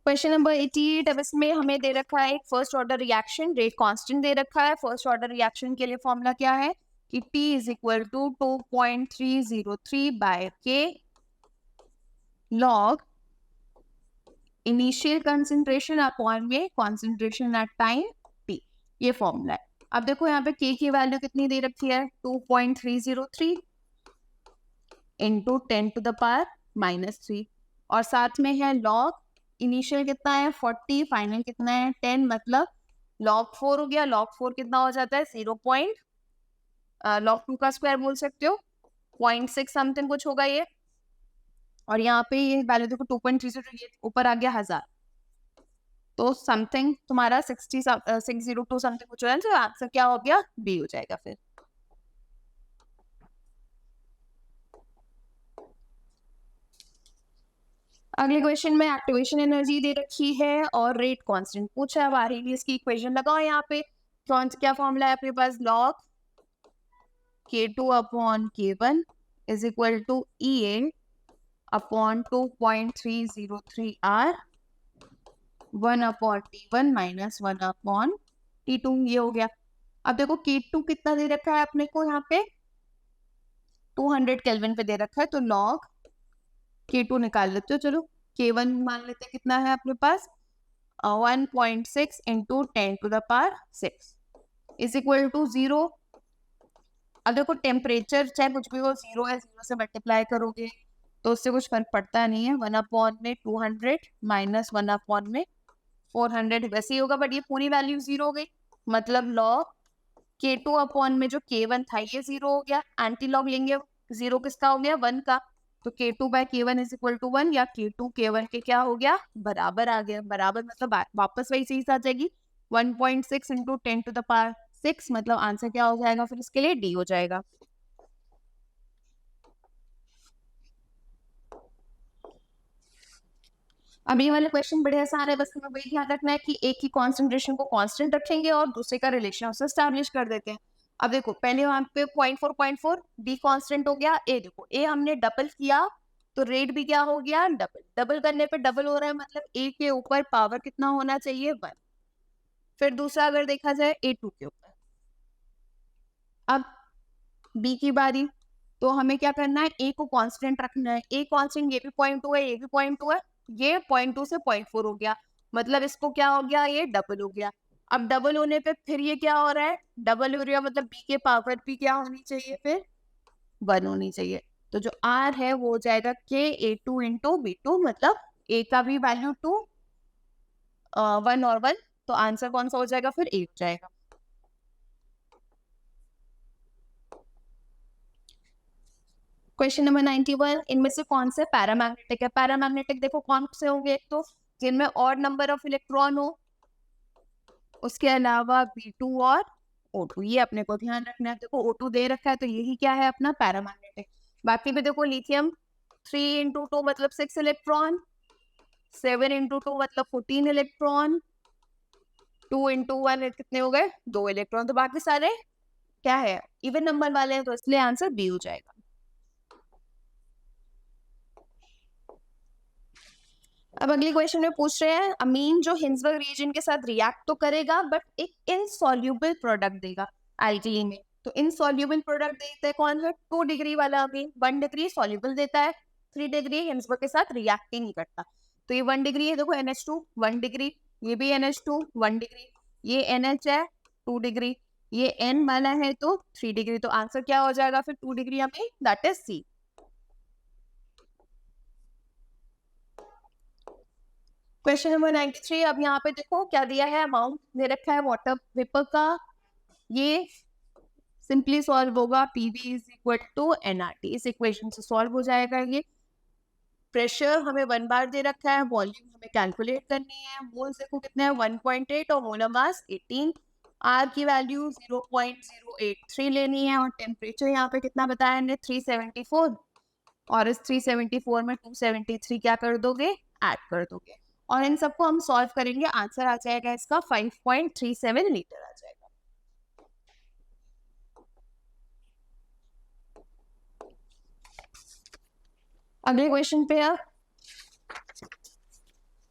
Question number 88। अब इसमें हमें दे रखा है एक first order reaction, rate constant दे रखा है। फर्स्ट ऑर्डर रिएक्शन के लिए फॉर्मूला क्या है कि T = 2.303/K log initial concentration upon में कंसंट्रेशन एट टाइम T, ये फॉर्मूला है। अब देखो यहाँ पे K की वैल्यू कितनी दे रखी है, 2.303 इंटू 10⁻⁻3, और साथ में है लॉग इनिशियल कितना है 40, फाइनल कितना है 10, मतलब log 4 हो गया। log 4 कितना हो जाता है, log 2 का स्क्वायर बोल सकते हो, 0.6 समथिंग कुछ होगा ये। और यहाँ पे ये वैल्यू देखो 2.303, ऊपर आ गया 1000, तो समथिंग तुम्हारा 602 समथिंग कुछ हो जाए, तो आंसर क्या हो गया, B हो जाएगा फिर। अगले क्वेश्चन में एक्टिवेशन एनर्जी दे रखी है और रेट कांस्टेंट पूछा है। बारी इसकी इक्वेशन लगाओ यहाँ पे। कौन क्या फॉर्मूला है अपने पास, log K2/K1 is equal to EA upon 2.303R 1/T1 minus 1/T2, ये हो गया। अब देखो K2 कितना दे रखा है अपने को, यहाँ पे 200 केल्विन पे दे रखा है, तो log K2 निकाल लेते हो। चलो K1 मान लेते हैं कितना है अपने पास, 1.6 इंटू 10⁶ इज इक्वल टू 0। अब देखो टेम्परेचर चाहे कुछ भी हो, 0 है, 0 से मल्टीप्लाई करोगे तो उससे कुछ फर्क पड़ता नहीं है। 1/में 200 माइनस 1/में 400 वैसे ही होगा, बट ये पूरी वैल्यू 0 हो गई। मतलब log K2 में जो K1 था ये 0 हो गया। एंटी लॉग लेंगे, 0 किसका हो गया, 1 का। तो K2/K1 इज इक्वल टू 1, या K2 K1 के क्या हो गया, बराबर आ गया। बराबर मतलब वापस वही चीज आ जाएगी। 1.6 इंटू 10⁶ मतलब आंसर क्या हो जाएगा फिर इसके लिए, D हो जाएगा। अब ये वाले क्वेश्चन बड़े आसान है, बस हमें वही ध्यान रखना है कि एक ही कॉन्सेंट्रेशन को कांस्टेंट रखेंगे और दूसरे का रिलेशन उससे स्टैब्लिश कर देते हैं। अब देखो पहले वहां पे 0.4 बी कांस्टेंट हो गया, ए देखो ए हमने डबल किया तो रेट भी क्या हो गया, डबल। डबल करने पे डबल हो रहा है, मतलब ए के ऊपर पावर कितना होना चाहिए, 1। फिर दूसरा अगर देखा जाए A2 के ऊपर, अब बी की बारी, तो हमें क्या करना है, ए को कांस्टेंट रखना है। ए कांस्टेंट, ये भी 0.2 है, ये भी 0.2 है, ये 0.2 से 0.4 हो गया, मतलब इसको क्या हो गया, ये डबल हो गया। अब डबल होने पे फिर ये क्या हो रहा है, डबल हो रहा है, मतलब बी के पावर भी क्या होनी चाहिए, फिर 1 होनी चाहिए। तो जो आर है वो हो जाएगा K(A2) इंटू B2, मतलब ए का भी वैल्यू 2, 1 और 1, तो आंसर कौन सा हो जाएगा, फिर 8 जाएगा। क्वेश्चन नंबर 91, इनमें से कौन से पैरामैग्नेटिक है। पैरामैग्नेटिक देखो कौन से होंगे, एक तो जिनमें ऑड नंबर ऑफ इलेक्ट्रॉन हो, उसके अलावा B2 और O2, ये अपने को ध्यान रखना है। देखो O2 दे रखा है तो यही क्या है अपना पैरामैग्नेटिक। बाकी भी देखो लिथियम 3 इंटू 2 मतलब 6 इलेक्ट्रॉन, 7 इंटू 2 मतलब 14 इलेक्ट्रॉन, 2 इंटू 1 कितने हो गए, 2 इलेक्ट्रॉन। तो बाकी सारे क्या है, इवन नंबर वाले हैं, तो इसलिए आंसर बी हो जाएगा। अब अगले क्वेश्चन में पूछ रहे हैं, अमीन जो हिंसबर्ग रीजन के साथ रिएक्ट तो करेगा बट एक इनसॉल्युबल प्रोडक्ट देगा अल्कीली में। तो इनसॉल्युबल प्रोडक्ट देता है कौन सा, 2 डिग्री वाला अमीन। 1 डिग्री सॉल्युबल देता है, 3 डिग्री हिंसबर्ग के साथ रिएक्ट ही नहीं करता। तो ये 1 डिग्री है, देखो NH2 1 डिग्री, ये भी NH2 1 डिग्री, ये NH है 2 डिग्री, ये N वाला है तो 3 डिग्री। तो आंसर क्या हो जाएगा फिर 2 degree amine, that is C. Question number 93, अब यहाँ पे देखो क्या दिया है, अमाउंट दे रखा है वाटर वेपर का। ये सिंपली सॉल्व होगा, PV is equal to nRT, इस इक्वेशन से सॉल्व हो जाएगा ये। प्रेशर हमें 1 बार दे रखा है, वॉल्यूम हमें कैलकुलेट करनी है। मोल्स देखो कितने हैं, 1.8 और मोलर मास 18। आर की वैल्यू 0.083 लेनी है, और टेम्परेचर यहाँ पे कितना बताया हमने, 374। और इस 374 में 273 क्या कर दोगे, ऐड कर दोगे, और इन सबको हम सॉल्व करेंगे। आंसर आ जाएगा इसका 5.37 लीटर आ जाएगा। अगले क्वेश्चन पे अब,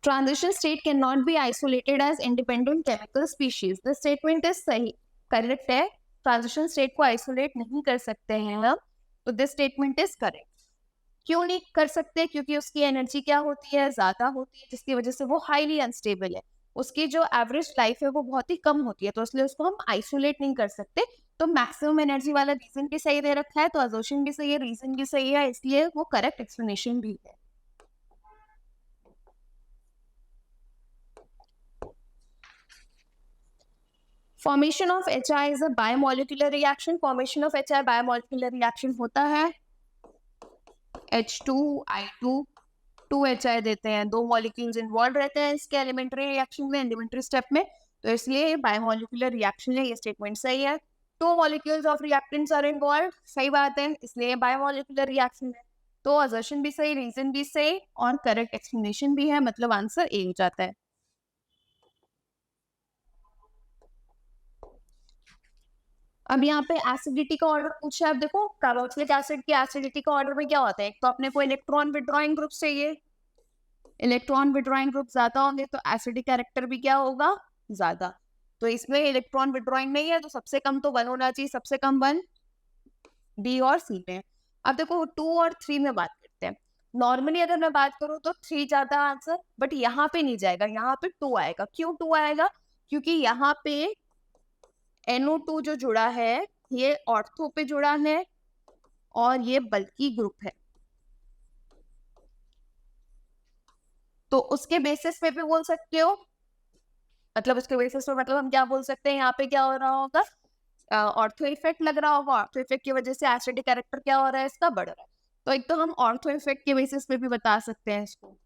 transition state can not be isolated as independent chemical species. This statement is सही, करेक्ट है। ट्रांजिशन स्टेट को आइसोलेट नहीं कर सकते हैं हम, तो दिस स्टेटमेंट इज करेक्ट। क्यों नहीं कर सकते, क्योंकि उसकी एनर्जी क्या होती है, ज्यादा होती है, जिसकी वजह से वो हाईली अनस्टेबल है। उसकी जो एवरेज लाइफ है वो बहुत ही कम होती है, तो इसलिए उसको हम आइसोलेट नहीं कर सकते। तो मैक्सिमम एनर्जी वाला रीजन भी सही दे रखा है, तो असोसिएशन भी सही है, रीजन भी सही है, इसलिए वो करेक्ट एक्सप्लेनेशन भी है। Formation of HI is a biomolecular reaction. Formation of HI biomolecular reaction होता है, H2I2 2HI देते हैं, 2 मॉलिक्यूल्स इन्वॉल्व रहते हैं इसके एलिमेंट्री रिएक्शन में, एलिमेंट्री स्टेप में, तो इसलिए बायोमोलिकुलर रिएक्शन है, ये स्टेटमेंट सही है। 2 molecules of reactants are involve, सही बात है, इसलिए बायोमोलिकुलर रिएक्शन है। तो असर्शन भी सही, रीजन भी सही, और करेक्ट एक्सप्लेनेशन भी है, मतलब आंसर ए हो जाता है। अब यहाँ पे एसिडिटी का ऑर्डर पूछा है। अब देखो कार्बोक्सिलिक एसिड की एसिडिटी का ऑर्डर में क्या होता है, एक तो अपने को इलेक्ट्रॉन विड्रॉइंग ग्रुप चाहिए, इलेक्ट्रॉन विड्रॉइंग ग्रुप ज्यादा होंगे तो एसिडिक कैरेक्टर भी क्या होगा, ज्यादा। तो इसमें इलेक्ट्रॉन विड्रॉइंग नहीं है, तो सबसे कम तो 1 होना चाहिए, सबसे कम 1 B और C में। अब देखो 2 और 3 में बात करते हैं। नॉर्मली अगर मैं बात करूँ तो 3 जाता है आंसर, बट यहाँ पे नहीं जाएगा, यहाँ पे 2 आएगा। क्यों 2 आएगा? क्योंकि यहाँ पे NO2 जो जुड़ा है ये ऑर्थो पे जुड़ा है और ये बल्कि ग्रुप है, तो उसके बेसिस पे भी बोल सकते हो। मतलब उसके बेसिस पे मतलब हम क्या बोल सकते हैं, यहाँ पे क्या हो रहा होगा, ऑर्थो इफेक्ट लग रहा होगा। ऑर्थो इफेक्ट की वजह से एसिडिक कैरेक्टर क्या हो रहा है, इसका बढ़ रहा है। तो एक तो हम ऑर्थो इफेक्ट के बेसिस पे भी बता सकते हैं इसको।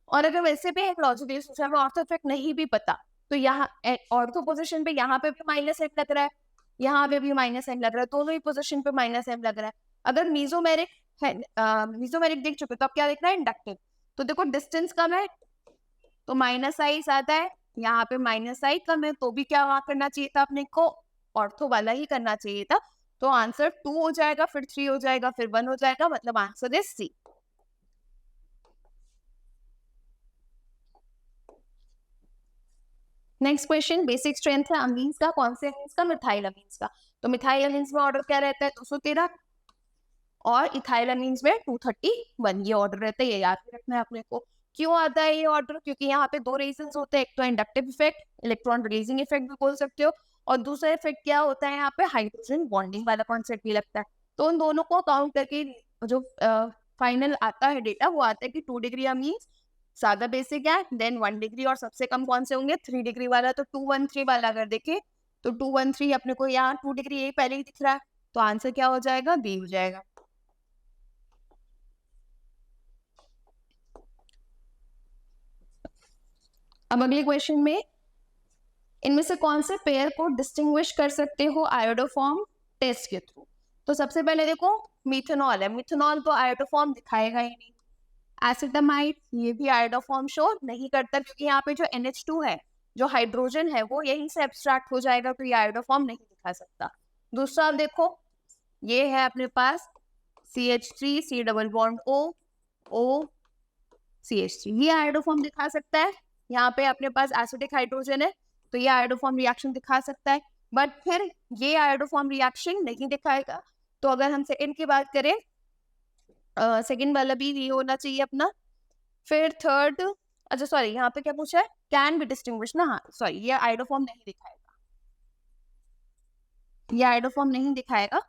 और अगर वैसे भी एक लॉजिकली सोचा हमें ऑर्थो इफेक्ट नहीं भी पता, तो यहाँ ऑर्थो पोजिशन पे यहाँ पे भी -m लग रहा है, यहाँ पे भी -m लग रहा है, दोनों ही पोजिशन पे -m लग रहा है। अगर मीजोमेरिक है, मीजोमेरिक देख चुके तो अब क्या देख रहा है, इंडक्टिव। तो देखो डिस्टेंस कम है तो -i ज्यादा है, यहाँ पे -i कम है तो भी क्या वहां करना चाहिए था अपने को, ऑर्थो वाला ही करना चाहिए था। तो आंसर 2 हो जाएगा, फिर 3 हो जाएगा, फिर 1 हो जाएगा, मतलब answer is C. Next question, basic strength है अमीन्स का, कौन से अमीन्स का, मिथाइल अमीन्स का। तो मिथाइल अमीन्स में ऑर्डर क्या रहता है, 213, और इथाइल अमीन्स में 231। ये ऑर्डर रहता है, ये याद रखना है अपने को। क्यों आता है ये ऑर्डर? क्योंकि यहाँ पे 2 रीजंस होते हैं, एक तो inductive effect, electron releasing effect भी बोल सकते हो, और दूसरा इफेक्ट क्या होता है, यहाँ पे हाइड्रोजन बॉन्डिंग वाला कॉन्सेप्ट भी लगता है। तो उन दोनों को काउंट करके जो फाइनल आता है डेटा, वो आता है कि 2 डिग्री अमीन्स ज्यादा बेसिक है, देन 1 डिग्री, और सबसे कम कौन से होंगे, 3 डिग्री वाला। तो 213 वाला अगर देखे तो 213 अपने को यहाँ 2 डिग्री ये पहले ही दिख रहा है, तो आंसर क्या हो जाएगा, बी हो जाएगा। अब अगले क्वेश्चन में, इनमें से कौन से पेयर को डिस्टिंग्विश कर सकते हो आयोडोफॉर्म टेस्ट के थ्रू? तो सबसे पहले देखो मिथेनॉल है, मिथेनॉल तो आयोडोफॉर्म दिखाएगा ही नहीं। एसिटामाइड, ये भी आयोडोफॉर्म शो नहीं करता, क्योंकि यहाँ पे जो NH2 है, जो हाइड्रोजन है, वो यहीं से एब्स्ट्रैक्ट हो जाएगा, तो ये आयोडोफॉर्म नहीं दिखा सकता। दूसरा आप देखो, ये है अपने पास CH3 C double bond O CH3, ये आयोडोफॉर्म दिखा सकता है। यहाँ पे अपने पास एसिडिक हाइड्रोजन है, तो ये आयोडोफॉर्म रिएक्शन दिखा सकता है, बट फिर ये आयोडोफॉर्म रिएक्शन नहीं दिखाएगा। तो अगर हम सेकंड की बात करें, सेकंड वाला भी ये होना चाहिए अपना। फिर थर्ड, अच्छा सॉरी, यहाँ पे क्या पूछा है, कैन बी डिस्टिंग्विश ना, हाँ सॉरी, ये आयोडोफॉर्म नहीं दिखाएगा, ये आयोडोफॉर्म नहीं दिखाएगा,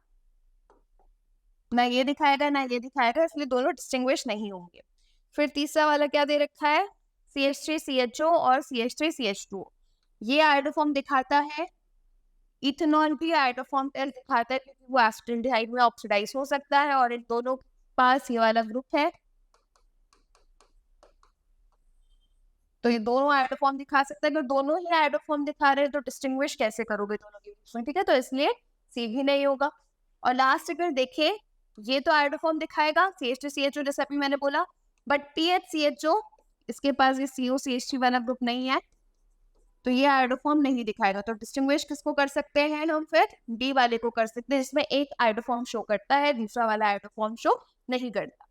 ना ये दिखाएगा ना ये दिखाएगा, इसलिए दोनों डिस्टिंग्विश नहीं होंगे। फिर तीसरा वाला क्या दे रखा है, CH3 CHO और CH3 CH2, ये आयोडोफॉर्म दिखाता है। इथेनॉल भी आयोडोफॉर्म पेयर दिखाता है, क्योंकि वो एसिटाल्डिहाइड में ऑक्सीडाइज हो सकता है, और इन दोनों पास ये वाला ग्रुप है, तो ये दोनों आयोडोफॉर्म दिखा सकता है। अगर दोनों ही आयोडोफॉर्म दिखा रहे हैं तो डिस्टिंग्विश कैसे करोगे दोनों के बीच में, ठीक है, तो इसलिए सी भी नहीं होगा। और लास्ट अगर देखें, ये तो आयोडोफॉर्म दिखाएगा CH2 CHO जैसा भी मैंने बोला, बट THCHO, इसके पास ये CO वाला ग्रुप नहीं है, तो ये आयोडोफॉर्म नहीं दिखाएगा। तो डिस्टिंग्विश किसको कर सकते हैं हम, फिर डी वाले को कर सकते हैं, जिसमें एक आयोडोफॉर्म शो करता है, दूसरा वाला आयोडोफॉर्म शो नहीं करता।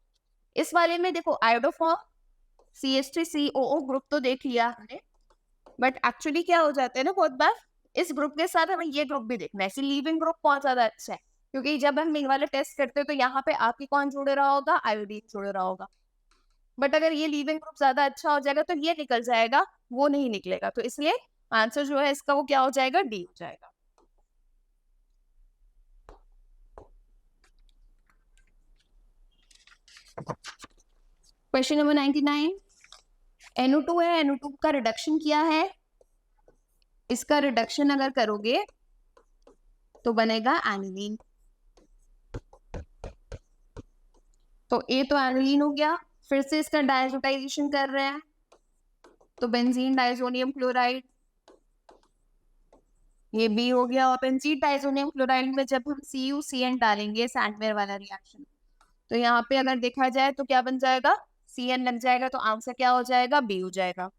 इस वाले में देखो आयोडोफॉर्म CH3COO ग्रुप तो देख लिया हमने, बट एक्चुअली क्या हो जाता है ना, बहुत बार इस ग्रुप के साथ हमें ये ग्रुप भी देखना है। लीविंग ग्रुप बहुत ज्यादा अच्छा है, क्योंकि जब हम ये वाला टेस्ट करते हैं तो यहाँ पे आपकी कौन जुड़ रहा होगा, आयोडीन जुड़ रहा होगा। बट अगर ये लीविंग ग्रुप ज्यादा अच्छा हो जाएगा तो ये निकल जाएगा, वो नहीं निकलेगा। तो इसलिए आंसर जो है इसका वो क्या हो जाएगा, डी हो जाएगा। क्वेश्चन नंबर 99, NO2 है, NO2 का रिडक्शन किया है, इसका रिडक्शन अगर करोगे तो बनेगा एनिलीन। तो ए तो एनिलीन हो गया, फिर से इसका डायजोटाइजेशन कर रहे हैं, तो बेंजीन डाइजोनियम क्लोराइड, ये बी हो गया। और बेंजीन डाइजोनियम क्लोराइड में जब हम CuCN डालेंगे, सैंडवेयर वाला रिएक्शन, तो यहाँ पे अगर देखा जाए तो क्या बन जाएगा, CN लग जाएगा, तो आंसर क्या हो जाएगा, बी हो जाएगा।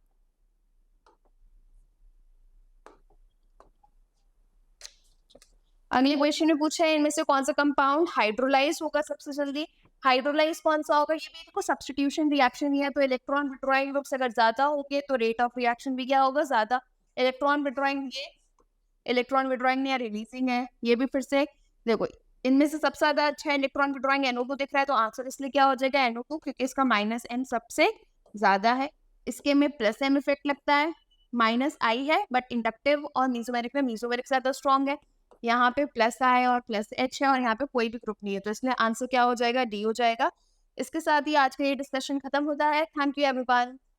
अगले क्वेश्चन में पूछा है, इनमें से कौन सा कंपाउंड हाइड्रोलाइज होगा सबसे जल्दी। हाइड्रोलाइज कौन सा होगा, ये भी देखो सब्स्टिट्यूशन रिएक्शन ही है, तो इलेक्ट्रॉन विड्रॉइंग ग्रुप्स अगर ज्यादा होंगे तो रेट ऑफ रिएक्शन भी क्या होगा, ज्यादा। इलेक्ट्रॉन विड्रॉइंग, ये इलेक्ट्रॉन विड्रॉइंग या रिलीजिंग है, ये भी फिर से देखो इनमें से सबसे ज़्यादा अच्छा इलेक्ट्रॉन विड्रॉइंग NO2 दिख रहा है, तो आंसर इसलिए क्या हो जाएगा NO2, क्योंकि इसका -M सबसे ज़्यादा है। इसके में +M इफेक्ट लगता है, -I है, बट इंडक्टिव और मीसोमेरिक में मीसोमेरिक ज़्यादा स्ट्रॉन्ग है। यहाँ पे +I और +H है और यहाँ पे कोई भी ग्रुप नहीं है, तो इसलिए आंसर क्या हो जाएगा? D हो जाएगा। इसके साथ ही आज का ये डिस्कशन खत्म होता है। Thank you everyone.